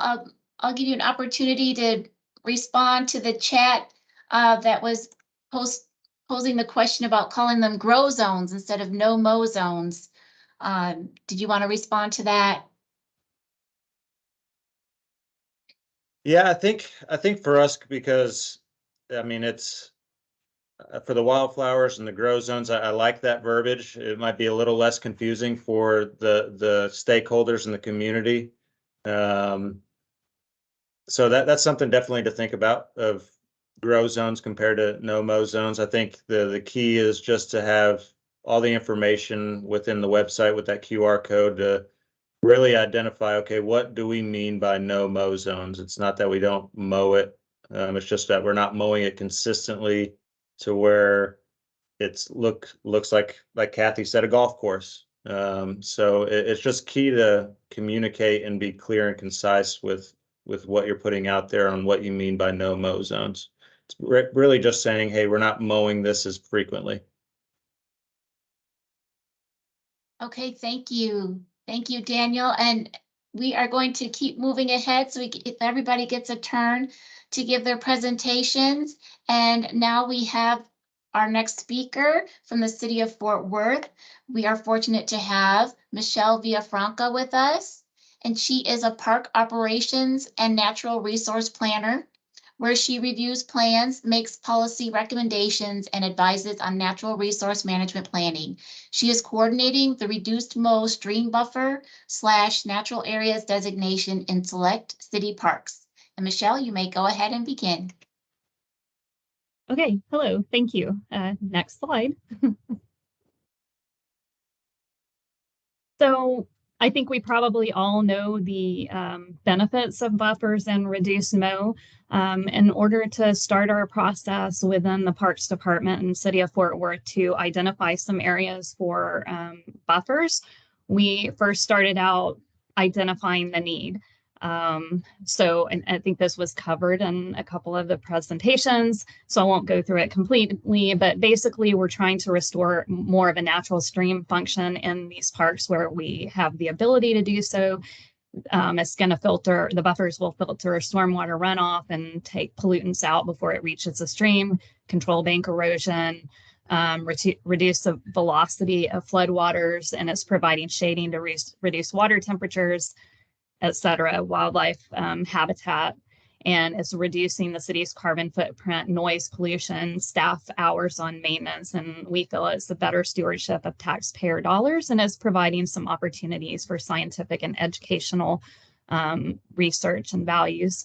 Speaker 1: I'll give you an opportunity to respond to the chat. that was posing the question about calling them grow zones instead of no mow zones. Did you want to respond to that?
Speaker 7: Yeah, I think for us, because I mean, it's for the wildflowers and the grow zones, I like that verbiage. It might be a little less confusing for the stakeholders in the community. So that's something definitely to think about, of grow zones compared to no mow zones. I think the key is just to have all the information within the website with that QR code to really identify, okay, what do we mean by no mow zones? It's not that we don't mow it. It's just that we're not mowing it consistently to where looks like Kathy said, a golf course. So it's just key to communicate and be clear and concise with what you're putting out there on what you mean by no mow zones. It's really just saying, hey, we're not mowing this as frequently.
Speaker 1: Okay, thank you. Thank you, Daniel. And we are going to keep moving ahead so everybody gets a turn to give their presentations. And now we have our next speaker from the city of Fort Worth. We are fortunate to have Michelle Villafranca with us, and she is a park operations and natural resource planner, where she reviews plans, makes policy recommendations, and advises on natural resource management planning. She is coordinating the reduced mow stream buffer / natural areas designation in select city parks. And Michelle, you may go ahead and begin.
Speaker 9: Okay, hello, thank you. Next slide. So I think we probably all know the benefits of buffers and reduced mow. In order to start our process within the Parks Department and City of Fort Worth to identify some areas for buffers, we first started out identifying the need. And I think this was covered in a couple of the presentations, so I won't go through it completely, but basically we're trying to restore more of a natural stream function in these parks where we have the ability to do so. It's going to filter, the buffers will filter stormwater runoff and take pollutants out before it reaches the stream, control bank erosion, reduce the velocity of floodwaters, and it's providing shading to reduce water temperatures, etc., wildlife habitat, and it's reducing the city's carbon footprint, noise pollution, staff hours on maintenance, and we feel it's a better stewardship of taxpayer dollars, and is providing some opportunities for scientific and educational research and values.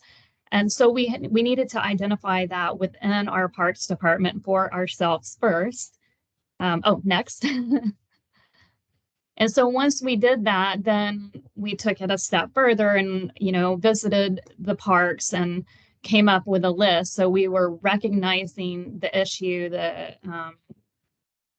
Speaker 9: And so we needed to identify that within our Parks Department for ourselves first. Next. And so once we did that, then we took it a step further and, visited the parks and came up with a list. So we were recognizing the issue, the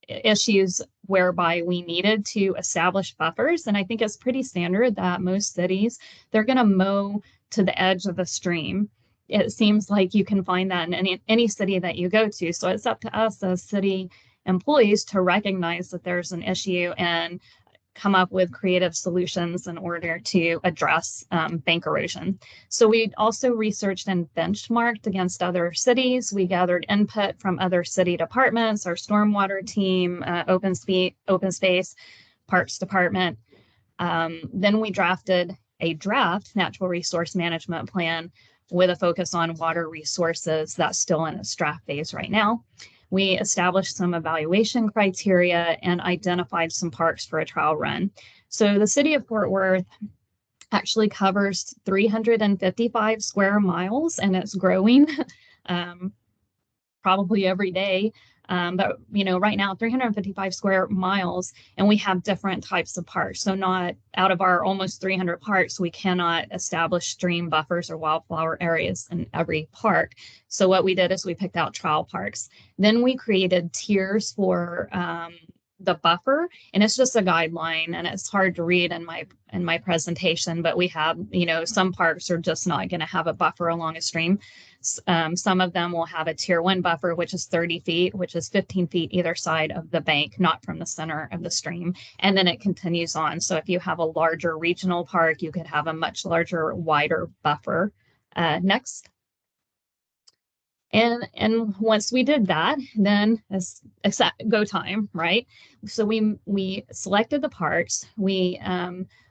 Speaker 9: issues whereby we needed to establish buffers. And I think it's pretty standard that most cities, they're going to mow to the edge of the stream. It seems like you can find that in any city that you go to. So it's up to us as city employees to recognize that there's an issue and come up with creative solutions in order to address bank erosion. So we also researched and benchmarked against other cities. We gathered input from other city departments, our stormwater team, open space, Parks Department. Then we drafted a draft natural resource management plan with a focus on water resources that's still in its draft phase right now. We established some evaluation criteria and identified some parks for a trial run. So the city of Fort Worth actually covers 355 square miles, and it's growing probably every day. But right now 355 square miles, and we have different types of parks. So not out of our almost 300 parks, we cannot establish stream buffers or wildflower areas in every park. So what we did is we picked out trial parks. Then we created tiers for the buffer, and it's just a guideline, and it's hard to read in my presentation, but we have, some parks are just not going to have a buffer along a stream. Some of them will have a tier 1 buffer, which is 30 feet, which is 15 feet either side of the bank, not from the center of the stream. And then it continues on. So if you have a larger regional park, you could have a much larger, wider buffer. Next. And once we did that, then it's go time, right? So we selected the parks. We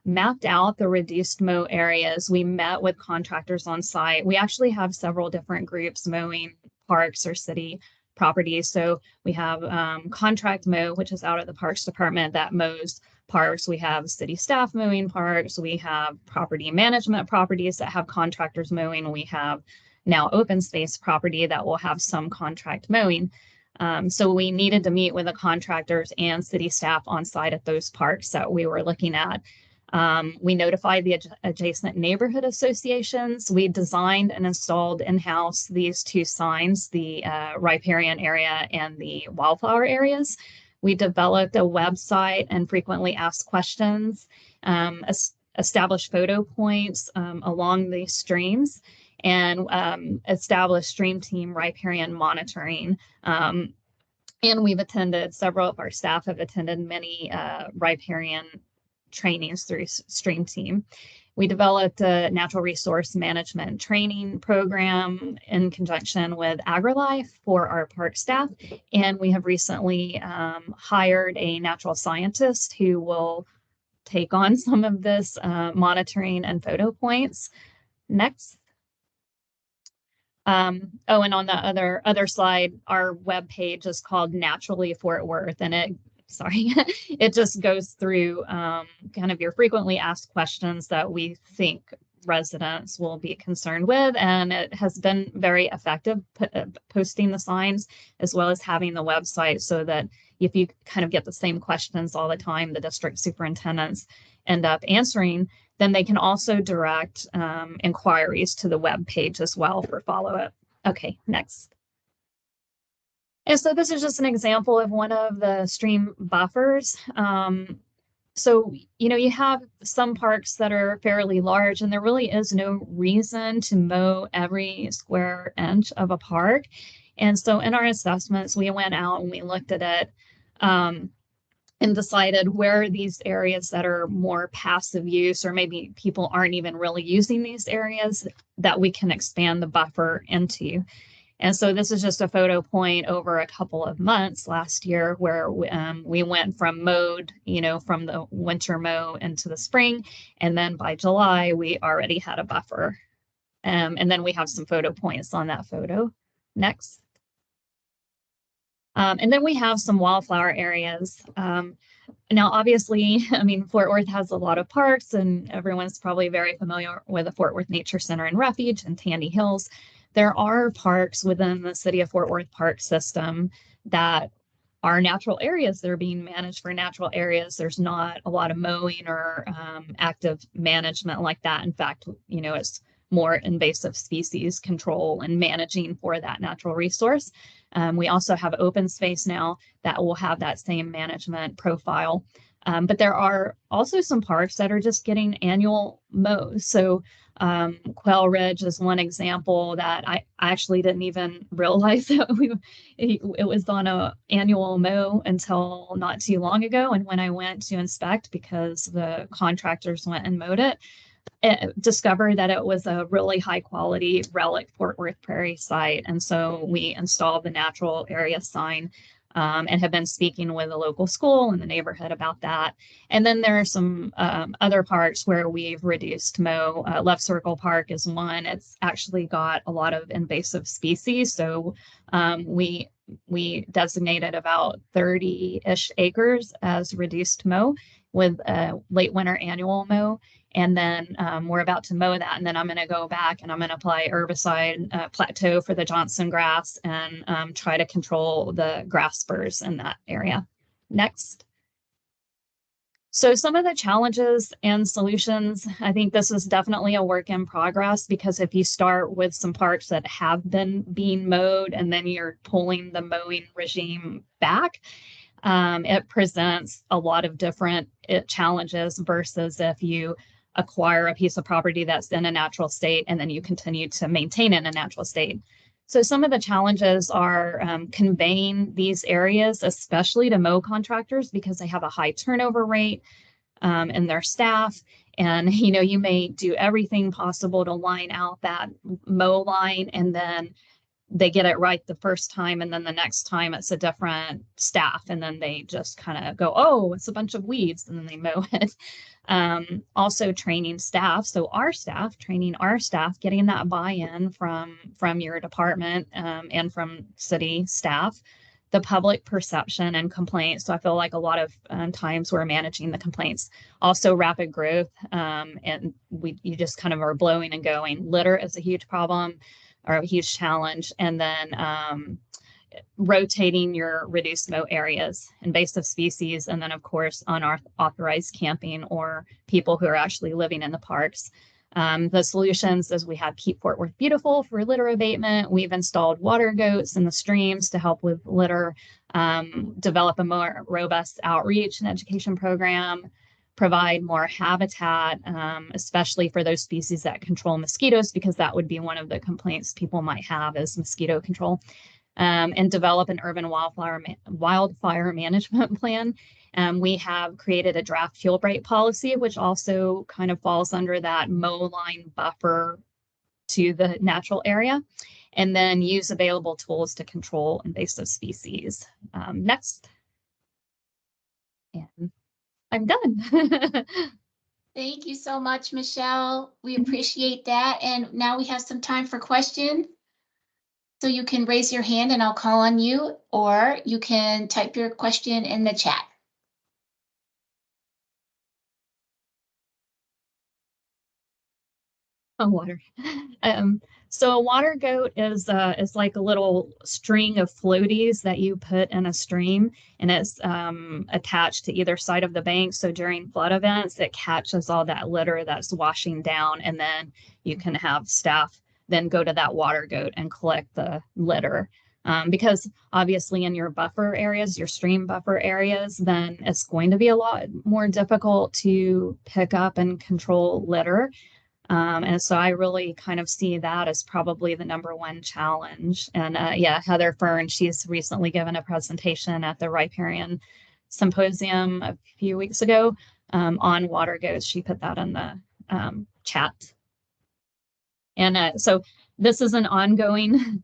Speaker 9: mapped out the reduced mow areas. We met with contractors on site. We actually have several different groups mowing parks or city properties. So we have contract mow, which is out of the Parks Department that mows parks. We have city staff mowing parks. We have property management properties that have contractors mowing. We have now open space property that will have some contract mowing. So we needed to meet with the contractors and city staff on site at those parks that we were looking at. We notified the adjacent neighborhood associations. We designed and installed in-house these two signs, the riparian area and the wildflower areas. We developed a website and frequently asked questions, established photo points along the streams, and established stream team riparian monitoring. And we've attended, several of our staff have attended many riparian trainings through Stream Team. We developed a natural resource management training program in conjunction with AgriLife for our park staff. And we have recently hired a natural scientist who will take on some of this monitoring and photo points. Next. And on the other slide, our webpage is called Naturally Fort Worth, and it just goes through kind of your frequently asked questions that we think residents will be concerned with, and it has been very effective posting the signs as well as having the website, so that if you kind of get the same questions all the time, the district superintendents end up answering, then they can also direct inquiries to the web page as well for follow-up. Okay, next. And so this is just an example of one of the stream buffers. So, you have some parks that are fairly large, and there really is no reason to mow every square inch of a park. And so in our assessments, we went out and we looked at it and decided where are these areas that are more passive use, or maybe people aren't even really using these areas, that we can expand the buffer into. And so this is just a photo point over a couple of months last year where we went from mowed, from the winter mow into the spring. And then by July, we already had a buffer. And then we have some photo points on that photo. Next. And then we have some wildflower areas. Now, obviously, Fort Worth has a lot of parks, and everyone's probably very familiar with the Fort Worth Nature Center and Refuge and Tandy Hills. There are parks within the City of Fort Worth park system that are natural areas. They're being managed for natural areas. There's not a lot of mowing or active management like that. In fact, it's more invasive species control and managing for that natural resource. We also have open space now that will have that same management profile. But there are also some parks that are just getting annual mows. So Quail Ridge is one example that I actually didn't even realize that it was on an annual mow until not too long ago. And when I went to inspect, because the contractors went and mowed it, discovered that it was a really high quality relic Fort Worth Prairie site. And so we installed the natural area sign and have been speaking with a local school in the neighborhood about that. And then there are some other parks where we've reduced mow. Left Circle Park is one. It's actually got a lot of invasive species. So we designated about 30-ish acres as reduced mow with a late winter annual mow. And then we're about to mow that. And then I'm going to go back and I'm going to apply herbicide plateau for the Johnson grass and try to control the grass spurs in that area. Next. So some of the challenges and solutions, I think this is definitely a work in progress, because if you start with some parks that have been being mowed and then you're pulling the mowing regime back, it presents a lot of different challenges versus if you acquire a piece of property that's in a natural state and then you continue to maintain it in a natural state. So some of the challenges are conveying these areas, especially to mow contractors, because they have a high turnover rate in their staff. And, you may do everything possible to line out that mow line, and then they get it right the first time, and then the next time it's a different staff, and then they just kind of go, oh, it's a bunch of weeds, and then they mow it. Also training staff, so our staff, training our staff, getting that buy-in from your department and from city staff, the public perception and complaints. So I feel like a lot of times we're managing the complaints. Also rapid growth, and you just kind of are blowing and going. Litter is a huge problem or a huge challenge. And then rotating your reduced mow areas, invasive species, and then of course unauthorized camping or people who are actually living in the parks. The solutions is we have Keep Fort Worth Beautiful for litter abatement. We've installed water goats in the streams to help with litter, develop a more robust outreach and education program, provide more habitat, especially for those species that control mosquitoes, because that would be one of the complaints people might have is mosquito control, and develop an urban wildfire management plan. We have created a draft fuel break policy, which also kind of falls under that mow line buffer to the natural area, and then use available tools to control invasive species. Next. And I'm done.
Speaker 1: Thank you so much, Michelle. We appreciate that. And now we have some time for questions. So you can raise your hand and I'll call on you, or you can type your question in the chat.
Speaker 9: Oh, water. So a water goat is like a little string of floaties that you put in a stream, and it's attached to either side of the bank. So during flood events, it catches all that litter that's washing down, and then you can have staff then go to that water goat and collect the litter. Because obviously in your buffer areas, your stream buffer areas, then it's going to be a lot more difficult to pick up and control litter. And so I really kind of see that as probably the #1 challenge. And yeah, Heather Fern, she's recently given a presentation at the Riparian Symposium a few weeks ago on water goats. She put that in the chat. And so this is an ongoing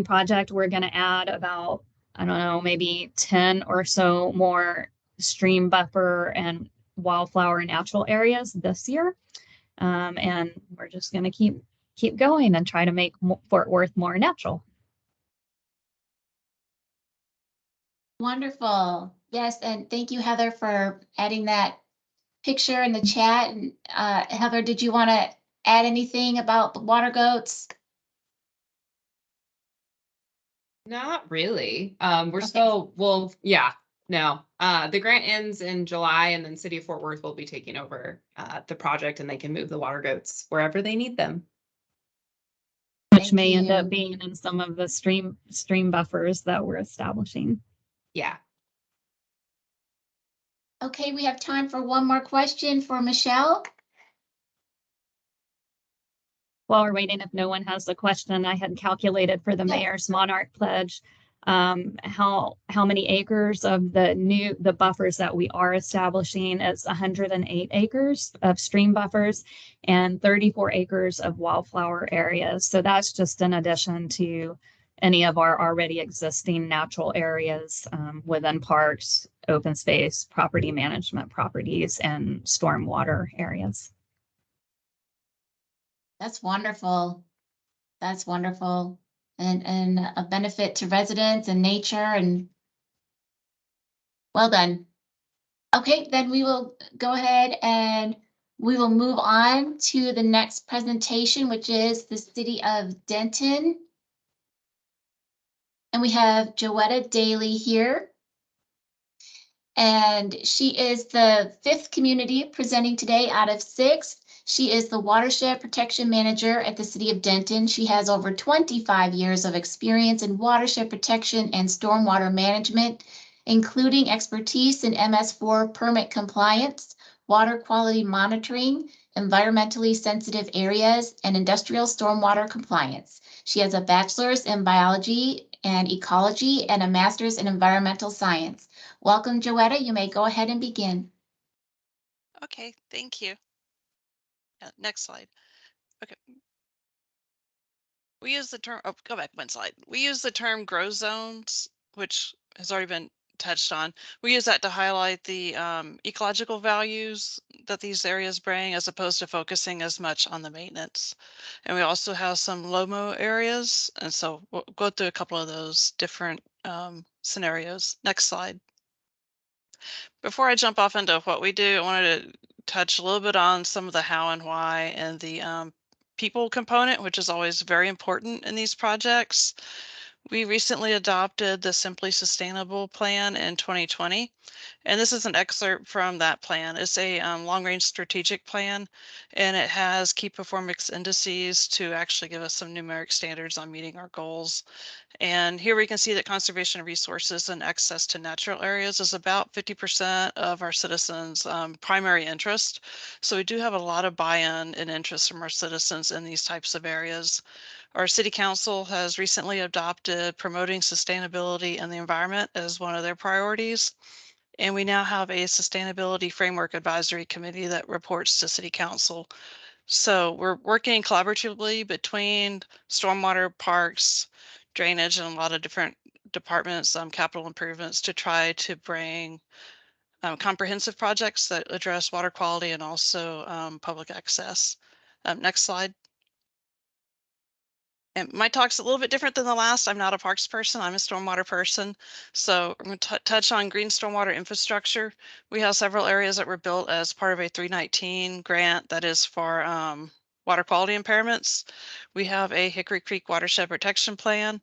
Speaker 9: project. We're going to add about, I don't know, maybe 10 or so more stream buffer and wildflower natural areas this year. And we're just going to keep going and try to make Fort Worth more natural.
Speaker 1: Wonderful. Yes, and thank you, Heather, for adding that picture in the chat. And Heather, did you want to add anything about the water goats?
Speaker 10: Not really. We're still, well, yeah, no. The grant ends in July, and then City of Fort Worth will be taking over the project, and they can move the water goats wherever they need them.
Speaker 9: Which may end up being in some of the stream buffers that we're establishing.
Speaker 10: Yeah.
Speaker 1: Okay, we have time for one more question for Michelle.
Speaker 9: While we're waiting, if no one has a question, I had calculated for the mayor's monarch pledge how many acres of the buffers that we are establishing. It's 108 acres of stream buffers and 34 acres of wildflower areas. So that's just in addition to any of our already existing natural areas within parks, open space, property management properties, and stormwater areas.
Speaker 1: That's wonderful. That's wonderful. And a benefit to residents and nature, and well done. Okay, then we will go ahead and we will move on to the next presentation, which is the City of Denton. And we have Joetta Daly here. And she is the 5th community presenting today out of 6. She is the Watershed Protection Manager at the City of Denton. She has over 25 years of experience in watershed protection and stormwater management, including expertise in MS4 permit compliance, water quality monitoring, environmentally sensitive areas, and industrial stormwater compliance. She has a bachelor's in biology and ecology and a master's in environmental science. Welcome, Joetta. You may go ahead and begin.
Speaker 11: Okay, thank you. Next slide. Okay. we use the term, oh, go back one slide. We use the term grow zones, which has already been touched on. We use that to highlight the ecological values that these areas bring, as opposed to focusing as much on the maintenance. And we also have some low-mo areas. And so we'll go through a couple of those different scenarios. Next slide. Before I jump off into what we do, I wanted to touch a little bit on some of the how and why and the people component, which is always very important in these projects. We recently adopted the Simply Sustainable plan in 2020, and this is an excerpt from that plan. It's a long-range strategic plan, and it has key performance indices to actually give us some numeric standards on meeting our goals. And here we can see that conservation of resources and access to natural areas is about 50% of our citizens' primary interest. So we do have a lot of buy-in and interest from our citizens in these types of areas. Our city council has recently adopted promoting sustainability and the environment as one of their priorities. And we now have a sustainability framework advisory committee that reports to city council. So we're working collaboratively between stormwater, parks, drainage, and a lot of different departments, capital improvements, to try to bring comprehensive projects that address water quality and also public access. Next slide. And my talk's a little bit different than the last. I'm not a parks person, I'm a stormwater person. So I'm going to touch on green stormwater infrastructure. We have several areas that were built as part of a 319 grant that is for water quality impairments. We have a Hickory Creek Watershed Protection Plan.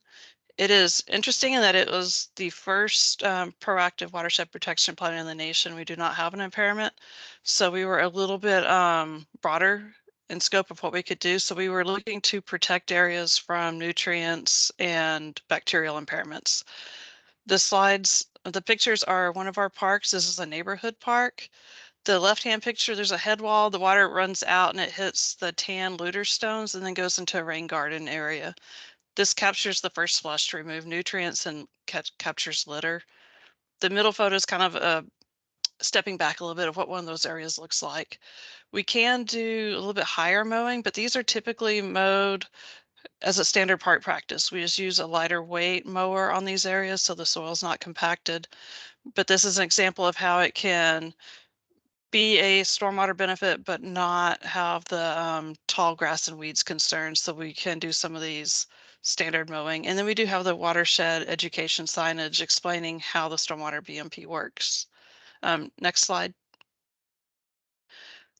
Speaker 11: It is interesting in that it was the first proactive watershed protection plan in the nation. We do not have an impairment. So we were a little bit broader in scope of what we could do. So we were looking to protect areas from nutrients and bacterial impairments. The pictures are one of our parks. This is a neighborhood park. The left-hand picture, there's a head wall. The water runs out and it hits the tan looter stones and then goes into a rain garden area. This captures the first flush to remove nutrients and captures litter. The middle photo is kind of stepping back a little bit of what one of those areas looks like. We can do a little bit higher mowing, but these are typically mowed as a standard park practice. We just use a lighter weight mower on these areas so the soil is not compacted. But this is an example of how it can be a stormwater benefit, but not have the tall grass and weeds concerns. So we can do some of these standard mowing. And then we do have the watershed education signage explaining how the stormwater BMP works. Next slide.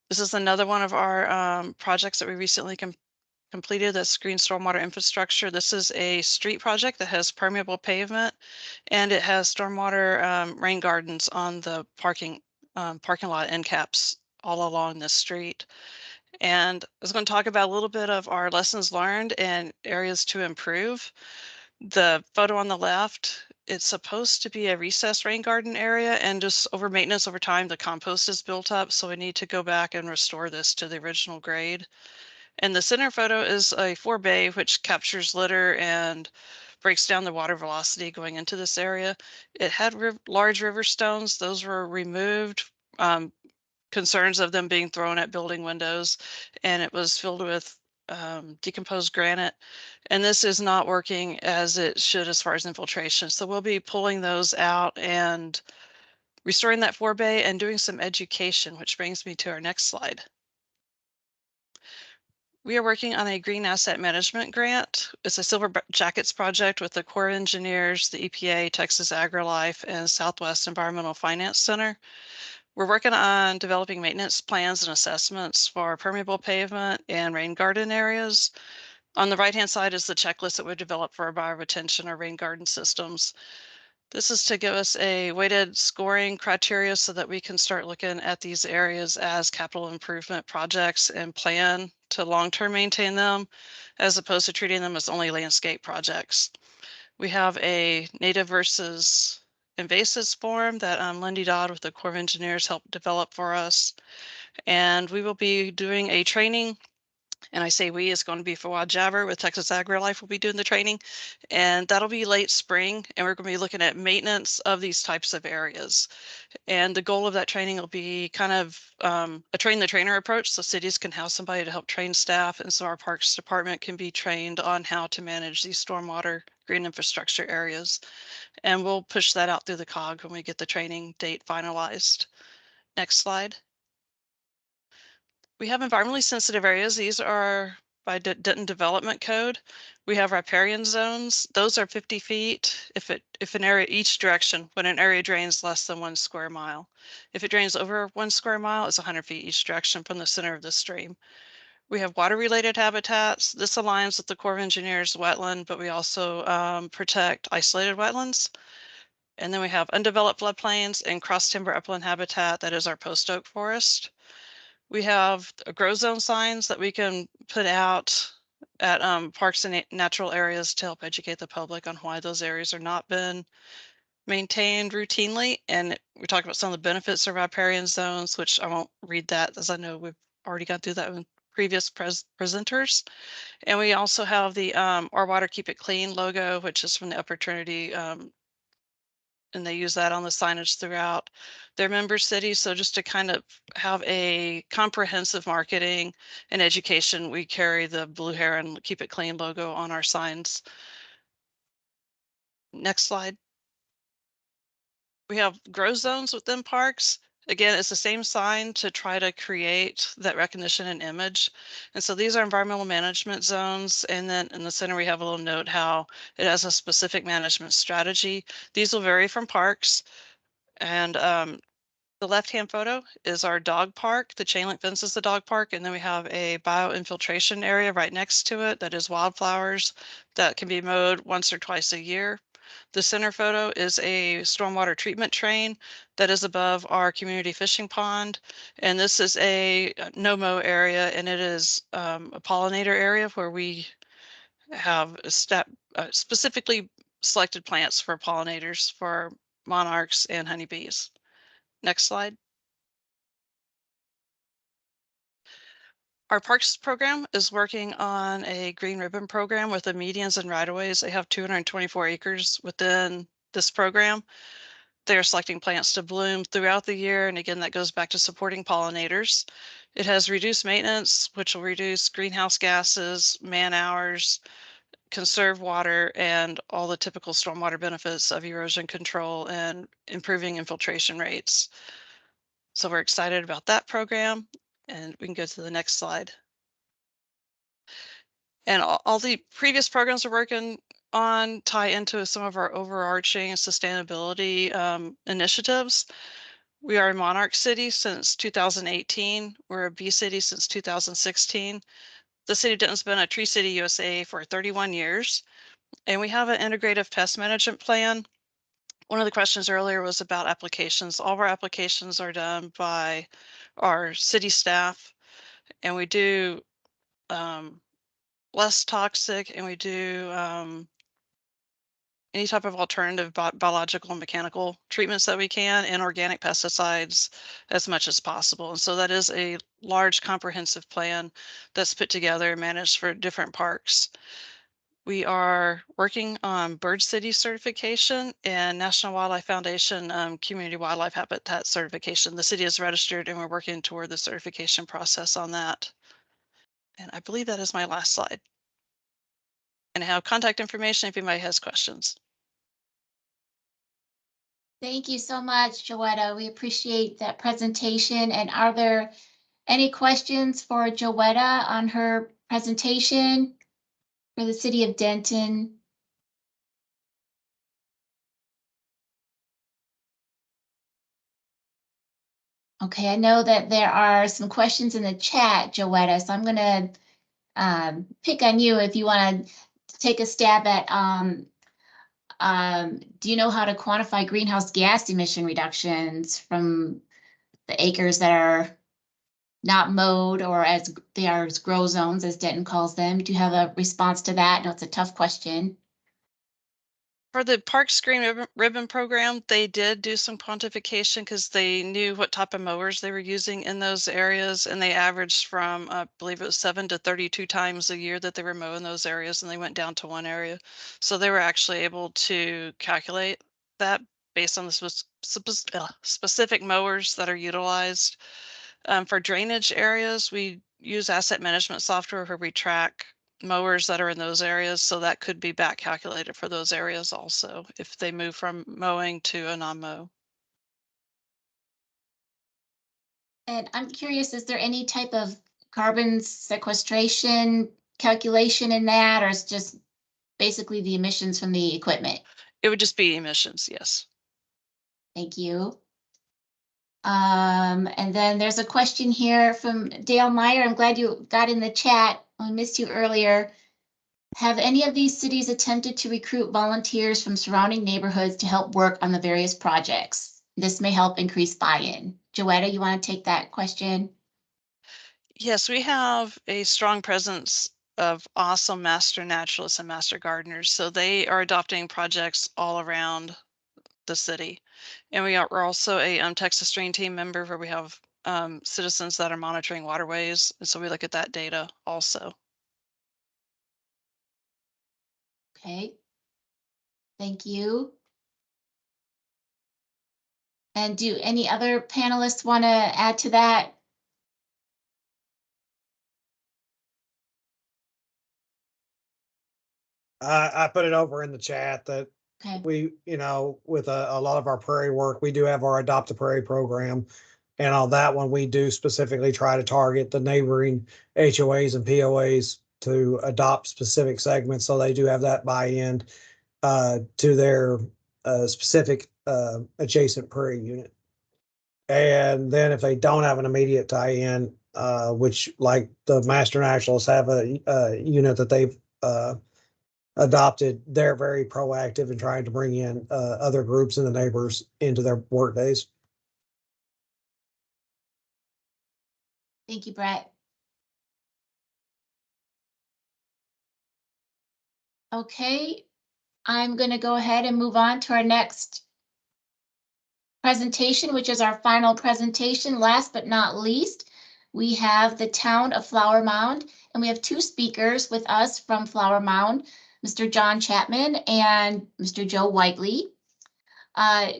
Speaker 11: This is another one of our projects that we recently completed, that's green stormwater infrastructure. This is a street project that has permeable pavement, and it has stormwater rain gardens on the parking lot end caps all along the street. And I was going to talk about a little bit of our lessons learned and areas to improve. The photo on the left, it's supposed to be a recessed rain garden area, and just over maintenance over time, the compost is built up. So we need to go back and restore this to the original grade. And the center photo is a forebay, which captures litter and breaks down the water velocity going into this area. It had large river stones. Those were removed, concerns of them being thrown at building windows, and it was filled with decomposed granite. And this is not working as it should as far as infiltration. So we'll be pulling those out and restoring that forebay and doing some education, which brings me to our next slide. We are working on a green asset management grant. It's a Silver Jackets project with the Corps of Engineers, the EPA, Texas AgriLife, and Southwest Environmental Finance Center. We're working on developing maintenance plans and assessments for permeable pavement and rain garden areas. On the right-hand side is the checklist that we developed for our bioretention or rain garden systems. This is to give us a weighted scoring criteria so that we can start looking at these areas as capital improvement projects and plan to long-term maintain them, as opposed to treating them as only landscape projects. We have a native versus invasives form that Lindy Dodd with the Corps of Engineers helped develop for us. And we will be doing a training And I say we is going to be Fawad Jabber with Texas AgriLife will be doing the training. And that'll be late spring. And we're going to be looking at maintenance of these types of areas. And the goal of that training will be kind of a train the trainer approach. So cities can have somebody to help train staff. And so our Parks Department can be trained on how to manage these stormwater green infrastructure areas. And we'll push that out through the COG when we get the training date finalized. Next slide. We have environmentally sensitive areas. These are by Denton Development Code. We have riparian zones. Those are 50 feet if an area each direction when an area drains less than 1 square mile. If it drains over 1 square mile, it's 100 feet each direction from the center of the stream. We have water-related habitats. This aligns with the Corps of Engineers wetland, but we also protect isolated wetlands. And then we have undeveloped floodplains and cross timber upland habitat. That is our post oak forest. We have grow zone signs that we can put out at parks and natural areas to help educate the public on why those areas are not been maintained routinely. And we talked about some of the benefits of riparian zones, which I won't read that as I know we've already gone through that in previous presenters. And we also have the Our Water Keep It Clean logo, which is from the Upper Trinity, and they use that on the signage throughout their member cities. So just to kind of have a comprehensive marketing and education, we carry the Blue Heron Keep It Clean logo on our signs. Next slide. We have grow zones within parks. Again, it's the same sign to try to create that recognition and image. And so these are environmental management zones. And then in the center, we have a little note how it has a specific management strategy. These will vary from parks. And the left-hand photo is our dog park. The chain link fence is the dog park. And then we have a bioinfiltration area right next to it that is wildflowers that can be mowed once or twice a year. The center photo is a stormwater treatment train that is above our community fishing pond. And this is a no-mow area, and it is a pollinator area where we have specifically selected plants for pollinators for monarchs and honeybees. Next slide. Our parks program is working on a green ribbon program with the medians and right-of-ways. They have 224 acres within this program. They're selecting plants to bloom throughout the year. And again, that goes back to supporting pollinators. It has reduced maintenance, which will reduce greenhouse gases, man hours, conserve water, and all the typical stormwater benefits of erosion control and improving infiltration rates. So we're excited about that program, and we can go to the next slide. And all the previous programs we're working on tie into some of our overarching sustainability initiatives. We are a monarch city since 2018. We're a bee city since 2016. The city of Denton's been a Tree City USA for 31 years, and we have an integrative pest management plan. One of the questions earlier was about applications. All of our applications are done by our city staff, and we do less toxic, and we do any type of alternative biological and mechanical treatments that we can, and organic pesticides as much as possible. And so that is a large comprehensive plan that's put together and managed for different parks. We are working on Bird City certification and National Wildlife Foundation Community Wildlife Habitat certification. The city is registered, and we're working toward the certification process on that. And I believe that is my last slide. And I have contact information if anybody has questions.
Speaker 1: Thank you so much, Joetta. We appreciate that presentation. And are there any questions for Joetta on her presentation for the city of Denton? Okay, I know that there are some questions in the chat, Joetta, so I'm gonna pick on you if you want to take a stab at do you know how to quantify greenhouse gas emission reductions from the acres that are not mowed, or as they are as grow zones, as Denton calls them? Do you have a response to that? No, it's a tough question.
Speaker 11: For the Parks Green Ribbon program, they did do some quantification because they knew what type of mowers they were using in those areas, and they averaged from, I believe it was 7 to 32 times a year that they were mowing those areas, and they went down to one area. So they were actually able to calculate that based on the specific mowers that are utilized. For drainage areas, we use asset management software where we track mowers that are in those areas, so that could be back calculated for those areas also if they move from mowing to a non-mow.
Speaker 1: And I'm curious, is there any type of carbon sequestration calculation in that, or is just basically the emissions from the equipment?
Speaker 11: It would just be emissions, yes.
Speaker 1: Thank you. And then there's a question here from Dale Meyer. I'm glad you got in the chat. I missed you earlier. Have any of these cities attempted to recruit volunteers from surrounding neighborhoods to help work on the various projects? This may help increase buy-in. Joetta, you want to take that question?
Speaker 11: Yes, we have a strong presence of awesome master naturalists and master gardeners. So they are adopting projects all around the city. And we're also a Texas Stream Team member where we have citizens that are monitoring waterways. And so we look at that data also.
Speaker 1: Okay. Thank you. And do any other panelists want to add to that?
Speaker 2: I put it over in the chat that
Speaker 1: Okay.
Speaker 2: we, with a lot of our prairie work, we do have our Adopt a Prairie program. And on that one, we do specifically try to target the neighboring HOAs and POAs to adopt specific segments. So they do have that buy-in to their specific adjacent prairie unit. And then if they don't have an immediate tie-in, which like the Master Naturalists have a unit that they've adopted, they're very proactive in trying to bring in other groups and the neighbors into their work days.
Speaker 1: Thank you, Brett. Okay, I'm going to go ahead and move on to our next presentation, which is our final presentation. Last but not least, we have the town of Flower Mound, and we have two speakers with us from Flower Mound, Mr. John Chapman and Mr. Joe Whiteley.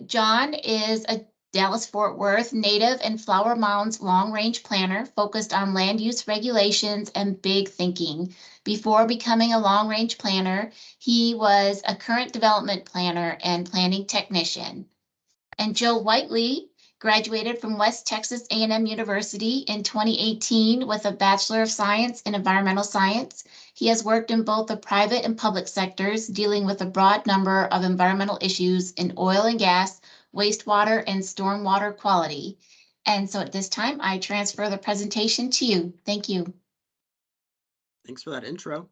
Speaker 1: John is a Dallas-Fort Worth native and Flower Mound's long-range planner focused on land use regulations and big thinking. Before becoming a long-range planner, he was a current development planner and planning technician. And Joe Whiteley graduated from West Texas A&M University in 2018 with a Bachelor of Science in Environmental Science. He has worked in both the private and public sectors, dealing with a broad number of environmental issues in oil and gas, wastewater, and stormwater quality. And so at this time, I transfer the presentation to you. Thank you.
Speaker 12: Thanks for that intro.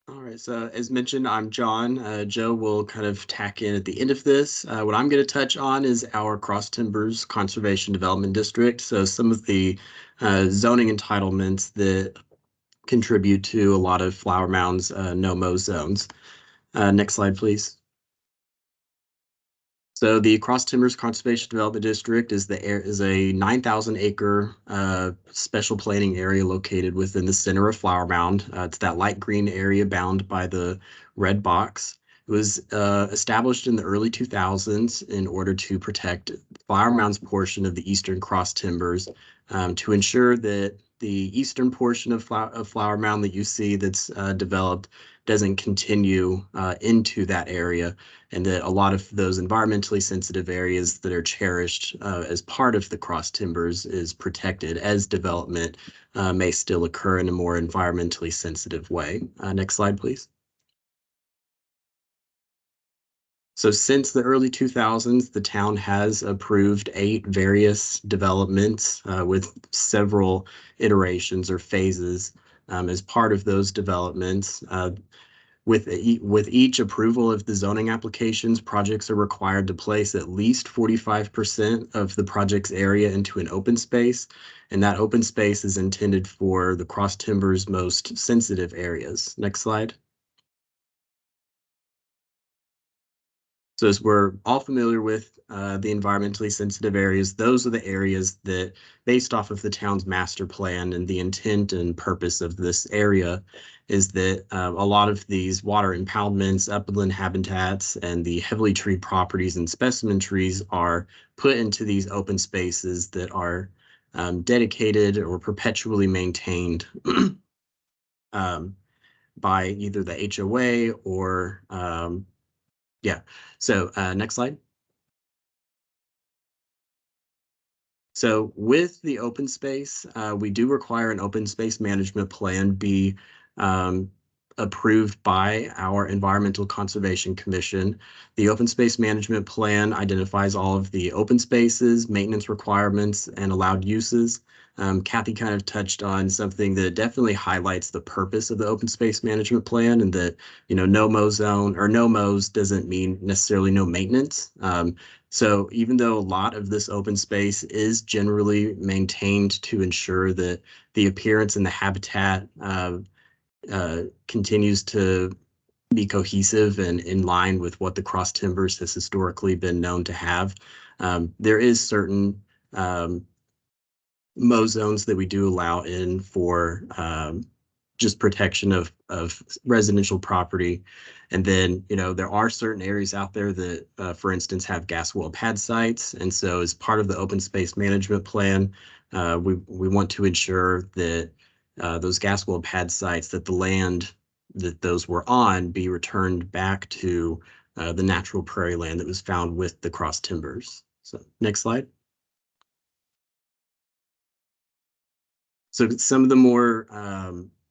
Speaker 12: All right, so as mentioned, I'm John. Joe will kind of tack in at the end of this. What I'm going to touch on is our Cross Timbers Conservation Development District. So some of the zoning entitlements that contribute to a lot of Flower Mound's no-mow zones. Next slide, please. So the Cross Timbers Conservation Development District is a 9,000 acre special planning area located within the center of Flower Mound. It's that light green area bound by the red box. It was established in the early 2000s in order to protect Flower Mound's portion of the Eastern Cross Timbers to ensure that the eastern portion of Flower Mound that you see that's developed doesn't continue into that area, and that a lot of those environmentally sensitive areas that are cherished as part of the cross timbers is protected as development may still occur in a more environmentally sensitive way. Next slide, please. So since the early 2000s, the town has approved 8 various developments with several iterations or phases as part of those developments. With each approval of the zoning applications, projects are required to place at least 45% of the project's area into an open space, and that open space is intended for the cross timbers' most sensitive areas. Next slide. So as we're all familiar with the environmentally sensitive areas, those are the areas that, based off of the town's master plan and the intent and purpose of this area, is that a lot of these water impoundments, upland habitats, and the heavily treed properties and specimen trees are put into these open spaces that are dedicated or perpetually maintained by either the HOA or yeah. So next slide. So with the open space, we do require an open space management plan be approved by our Environmental Conservation Commission. The open space management plan identifies all of the open spaces, maintenance requirements, and allowed uses. Kathy kind of touched on something that definitely highlights the purpose of the open space management plan, and that, you know, no mow zone or no mows doesn't mean necessarily no maintenance. So even though a lot of this open space is generally maintained to ensure that the appearance and the habitat continues to be cohesive and in line with what the cross timbers has historically been known to have, there is certain mow zones that we do allow in for just protection of residential property. And then, you know, there are certain areas out there that, for instance, have gas well pad sites. And so as part of the open space management plan, we want to ensure that those gas well pad sites, that the land that those were on be returned back to the natural prairie land that was found with the cross timbers. So next slide. So some of the more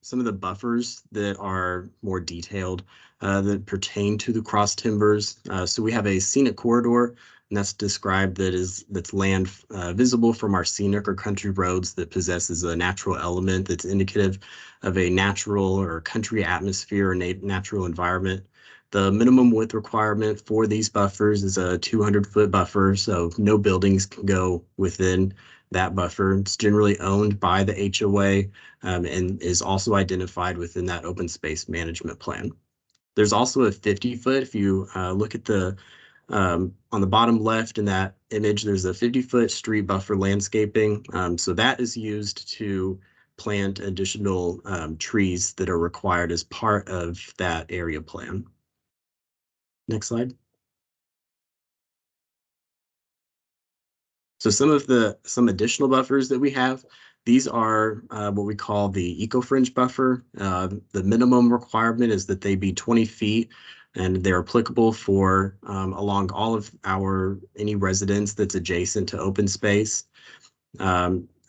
Speaker 12: some of the buffers that are more detailed that pertain to the cross timbers. So we have a scenic corridor, and that's described that's land visible from our scenic or country roads that possesses a natural element that's indicative of a natural or country atmosphere or natural environment. The minimum width requirement for these buffers is a 200-foot buffer, so no buildings can go within that buffer. It's generally owned by the HOA and is also identified within that open space management plan. There's also a 50-foot. If you look at the on the bottom left in that image, there's a 50-foot street buffer landscaping. So that is used to plant additional trees that are required as part of that area plan. Next slide. So some additional buffers that we have, these are what we call the eco-fringe buffer. The minimum requirement is that they be 20 feet, and they're applicable for along all of any residence that's adjacent to open space.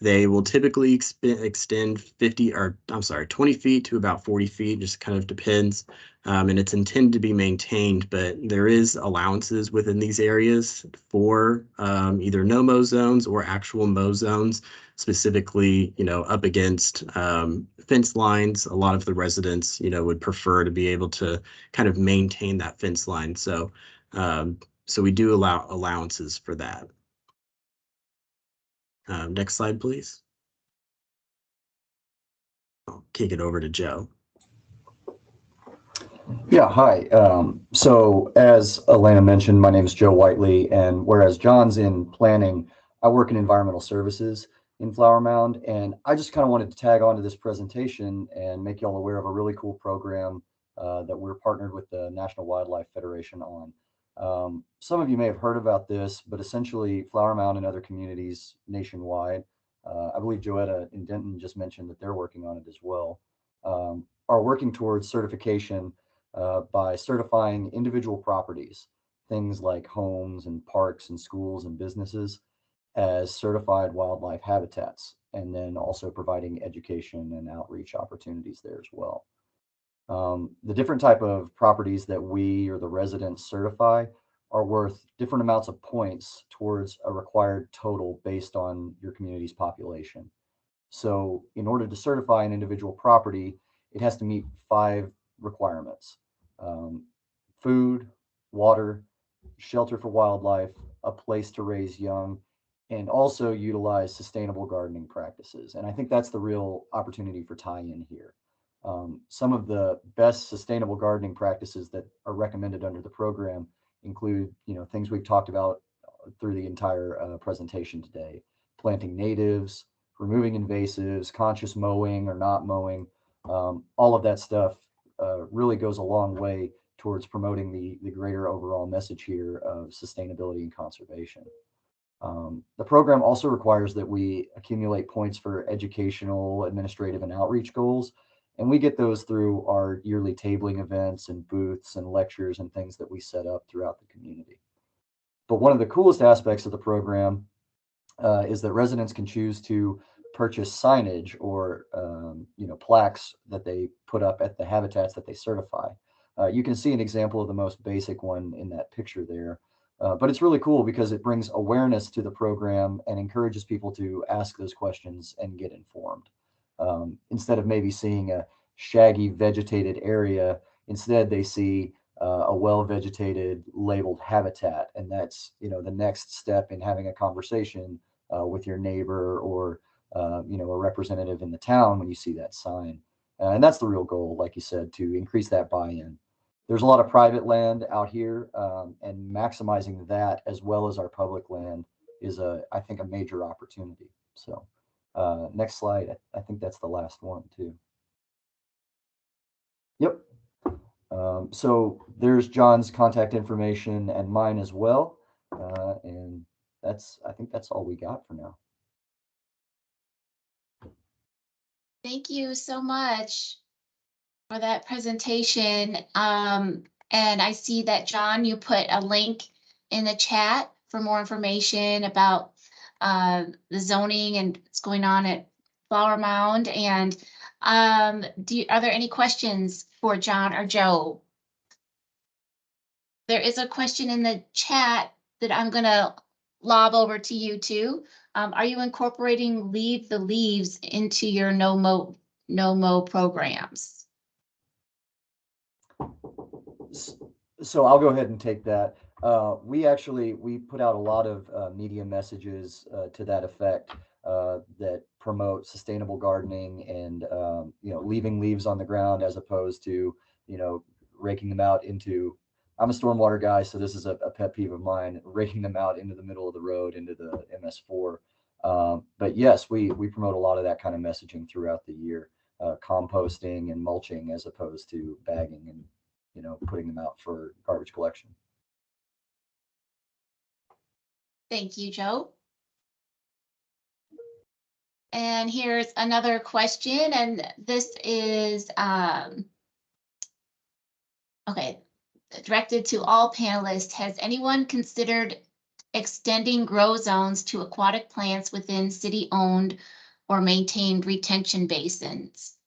Speaker 12: They will typically extend 20 feet to about 40 feet, just kind of depends. And it's intended to be maintained, but there is allowances within these areas for either no mow zones or actual mow zones, specifically, you know, up against fence lines. A lot of the residents, you know, would prefer to be able to kind of maintain that fence line. So, so we do allow allowances for that. Next slide, please. I'll kick it over to Joe.
Speaker 13: Yeah, hi. So as Elena mentioned, my name is Joe Whiteley, and whereas John's in planning, I work in environmental services in Flower Mound, and I just kind of wanted to tag on to this presentation and make y'all aware of a really cool program that we're partnered with the National Wildlife Federation on. Some of you may have heard about this, but essentially Flower Mound and other communities nationwide, I believe Joetta in Denton just mentioned that they're working on it as well, are working towards certification by certifying individual properties, things like homes and parks and schools and businesses, as certified wildlife habitats, and then also providing education and outreach opportunities there as well. The different type of properties that we or the residents certify are worth different amounts of points towards a required total based on your community's population. So in order to certify an individual property, it has to meet 5 requirements: food, water, shelter for wildlife, a place to raise young, and also utilize sustainable gardening practices. And I think that's the real opportunity for tie-in here. Some of the best sustainable gardening practices that are recommended under the program include, things we've talked about through the entire presentation today: planting natives, removing invasives, conscious mowing or not mowing. All of that stuff really goes a long way towards promoting the greater overall message here of sustainability and conservation. The program also requires that we accumulate points for educational, administrative, and outreach goals. And we get those through our yearly tabling events and booths and lectures and things that we set up throughout the community. But one of the coolest aspects of the program is that residents can choose to purchase signage or plaques that they put up at the habitats that they certify. You can see an example of the most basic one in that picture there. But it's really cool because it brings awareness to the program and encourages people to ask those questions and get informed. Instead of maybe seeing a shaggy vegetated area, instead they see a well-vegetated labeled habitat. And that's, the next step in having a conversation with your neighbor or, a representative in the town when you see that sign. And that's the real goal, like you said, to increase that buy-in. There's a lot of private land out here, and maximizing that as well as our public land is, I think, a major opportunity. So next slide. I think that's the last one too. Yep. So there's John's contact information and mine as well. And I think that's all we got for now.
Speaker 1: Thank you so much for that presentation. And I see that, John, you put a link in the chat for more information about the zoning and what's going on at Flower Mound. And are there any questions for John or Joe? There is a question in the chat that I'm going to lob over to you too. Are you incorporating Leave the Leaves into your no-mow programs?
Speaker 13: So I'll go ahead and take that. We put out a lot of media messages to that effect that promote sustainable gardening and leaving leaves on the ground as opposed to raking them out into. I'm a stormwater guy, so this is a pet peeve of mine, raking them out into the middle of the road into the MS4. But yes, we promote a lot of that kind of messaging throughout the year, composting and mulching as opposed to bagging and putting them out for garbage collection.
Speaker 1: Thank you, Joe. And here's another question, and this is directed to all panelists. Has anyone considered extending grow zones to aquatic plants within city-owned or maintained retention basins?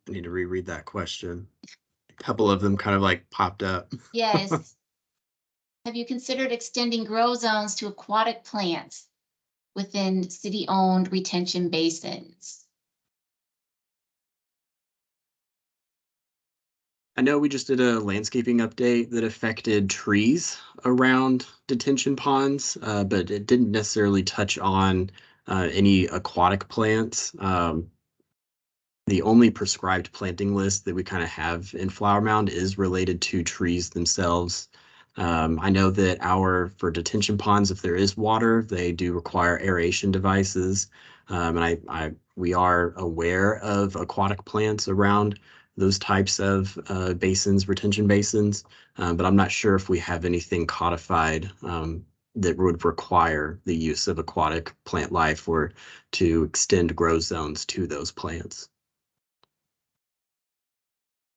Speaker 12: I need to reread that question. A couple of them kind of like popped up.
Speaker 1: Yes. Have you considered extending grow zones to aquatic plants within city-owned retention basins?
Speaker 12: I know we just did a landscaping update that affected trees around detention ponds, but it didn't necessarily touch on any aquatic plants. The only prescribed planting list that we kind of have in Flower Mound is related to trees themselves. I know that for detention ponds, if there is water, they do require aeration devices. And we are aware of aquatic plants around those types of basins, retention basins, but I'm not sure if we have anything codified that would require the use of aquatic plant life or to extend grow zones to those plants.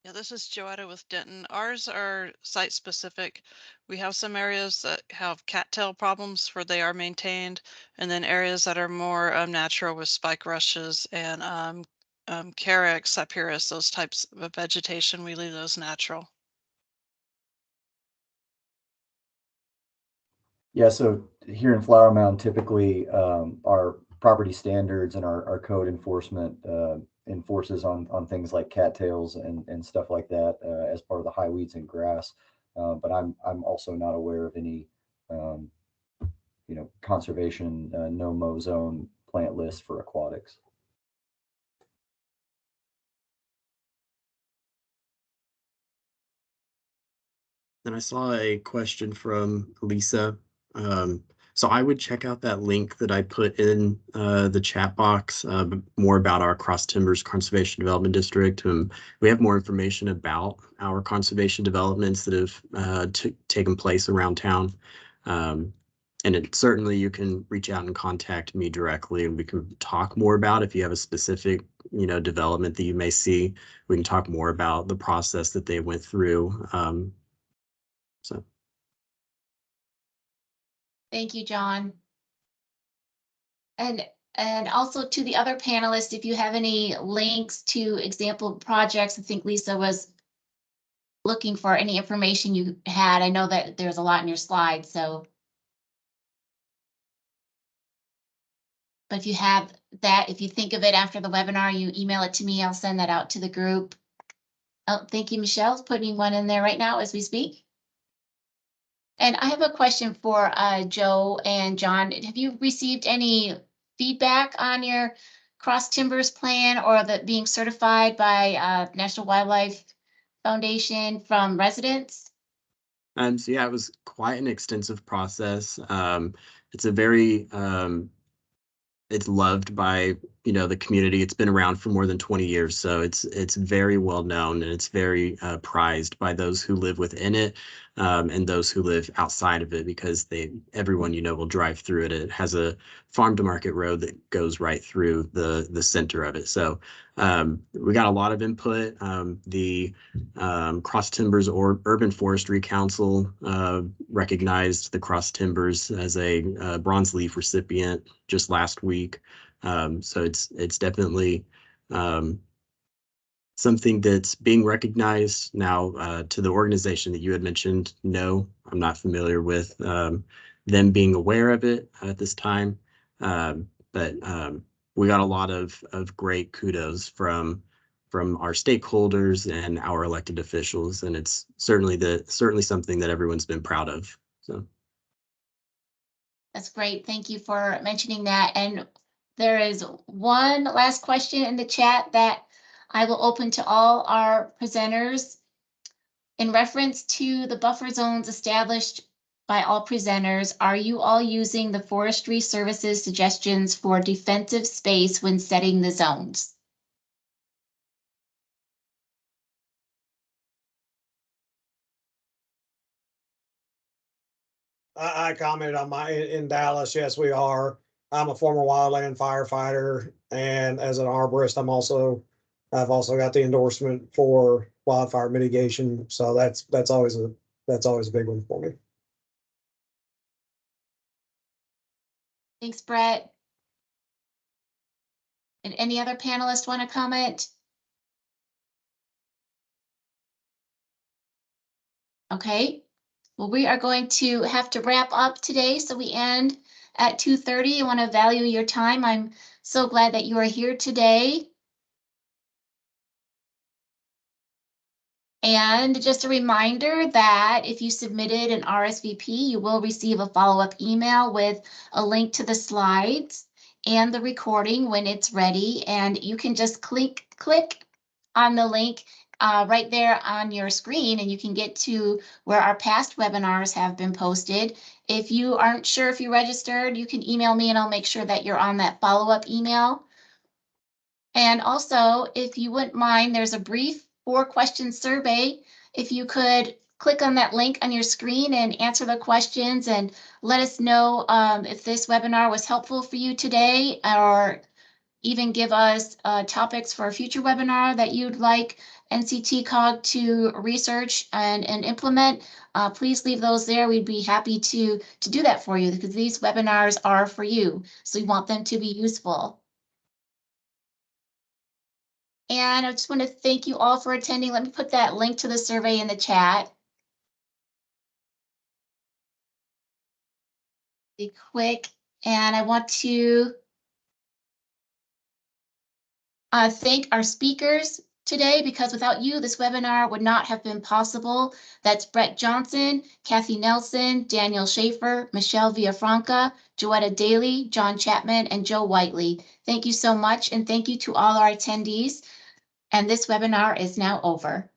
Speaker 11: Yeah, this is Joetta with Denton. Ours are site specific. We have some areas that have cattail problems where they are maintained, and then areas that are more natural with spike rushes and carex, cyperus, those types of vegetation. We leave those natural.
Speaker 13: Yeah, so here in Flower Mound, typically our property standards and our code enforcement enforces on things like cattails and stuff like that as part of the high weeds and grass. But I'm also not aware of any conservation no-mow zone plant list for aquatics.
Speaker 12: And I saw a question from Lisa. So I would check out that link that I put in the chat box, more about our Cross Timbers Conservation Development District. We have more information about our conservation developments that have taken place around town. And certainly you can reach out and contact me directly, and we can talk more about if you have a specific, development that you may see. We can talk more about the process that they went through. So.
Speaker 1: Thank you, John. And also to the other panelists, if you have any links to example projects, I think Lisa was looking for any information you had. I know that there's a lot in your slides, so. But if you have that, if you think of it after the webinar, you email it to me, I'll send that out to the group. Oh, thank you, Michelle's putting one in there right now as we speak. And I have a question for Joe and John. Have you received any feedback on your Cross Timbers plan or the being certified by National Wildlife Foundation from residents?
Speaker 12: So yeah, it was quite an extensive process. It's a very it's loved by the community. It's been around for more than 20 years, so it's very well known, and it's very prized by those who live within it, and those who live outside of it, because everyone will drive through it. It has a farm to market road that goes right through the center of it. So we got a lot of input. The Cross Timbers or Urban Forestry Council recognized the Cross Timbers as a Bronze Leaf recipient just last week. So it's definitely something that's being recognized now. To the organization that you had mentioned, no, I'm not familiar with them being aware of it at this time. But we got a lot of great kudos from our stakeholders and our elected officials, and it's certainly something that everyone's been proud of. So.
Speaker 1: That's great. Thank you for mentioning that. And there is one last question in the chat that I will open to all our presenters. In reference to the buffer zones established by all presenters, are you all using the Forestry Services suggestions for defensive space when setting the zones?
Speaker 2: I commented on in Dallas. Yes, we are. I'm a former wildland firefighter, and as an arborist, I've also got the endorsement for wildfire mitigation. So that's always a big one for me.
Speaker 1: Thanks, Brett. And any other panelists want to comment? Okay. Well, we are going to have to wrap up today, so we end at 2:30. I want to value your time. I'm so glad that you are here today. And just a reminder that if you submitted an RSVP, you will receive a follow-up email with a link to the slides and the recording when it's ready. And you can just click on the link right there on your screen, and you can get to where our past webinars have been posted. If you aren't sure if you registered, you can email me and I'll make sure that you're on that follow-up email. And also, if you wouldn't mind, there's a brief 4-question survey. If you could click on that link on your screen and answer the questions and let us know if this webinar was helpful for you today, or even give us topics for a future webinar that you'd like NCTCOG to research and implement. Please leave those there. We'd be happy to do that for you, because these webinars are for you. So we want them to be useful. And I just want to thank you all for attending. Let me put that link to the survey in the chat. Be quick. And I want to thank our speakers today, because without you, this webinar would not have been possible. That's Brett Johnson, Kathy Nelson, Daniel Schaefer, Michelle Villafranca, Joetta Daly, John Chapman, and Joe Whiteley. Thank you so much. And thank you to all our attendees. And this webinar is now over.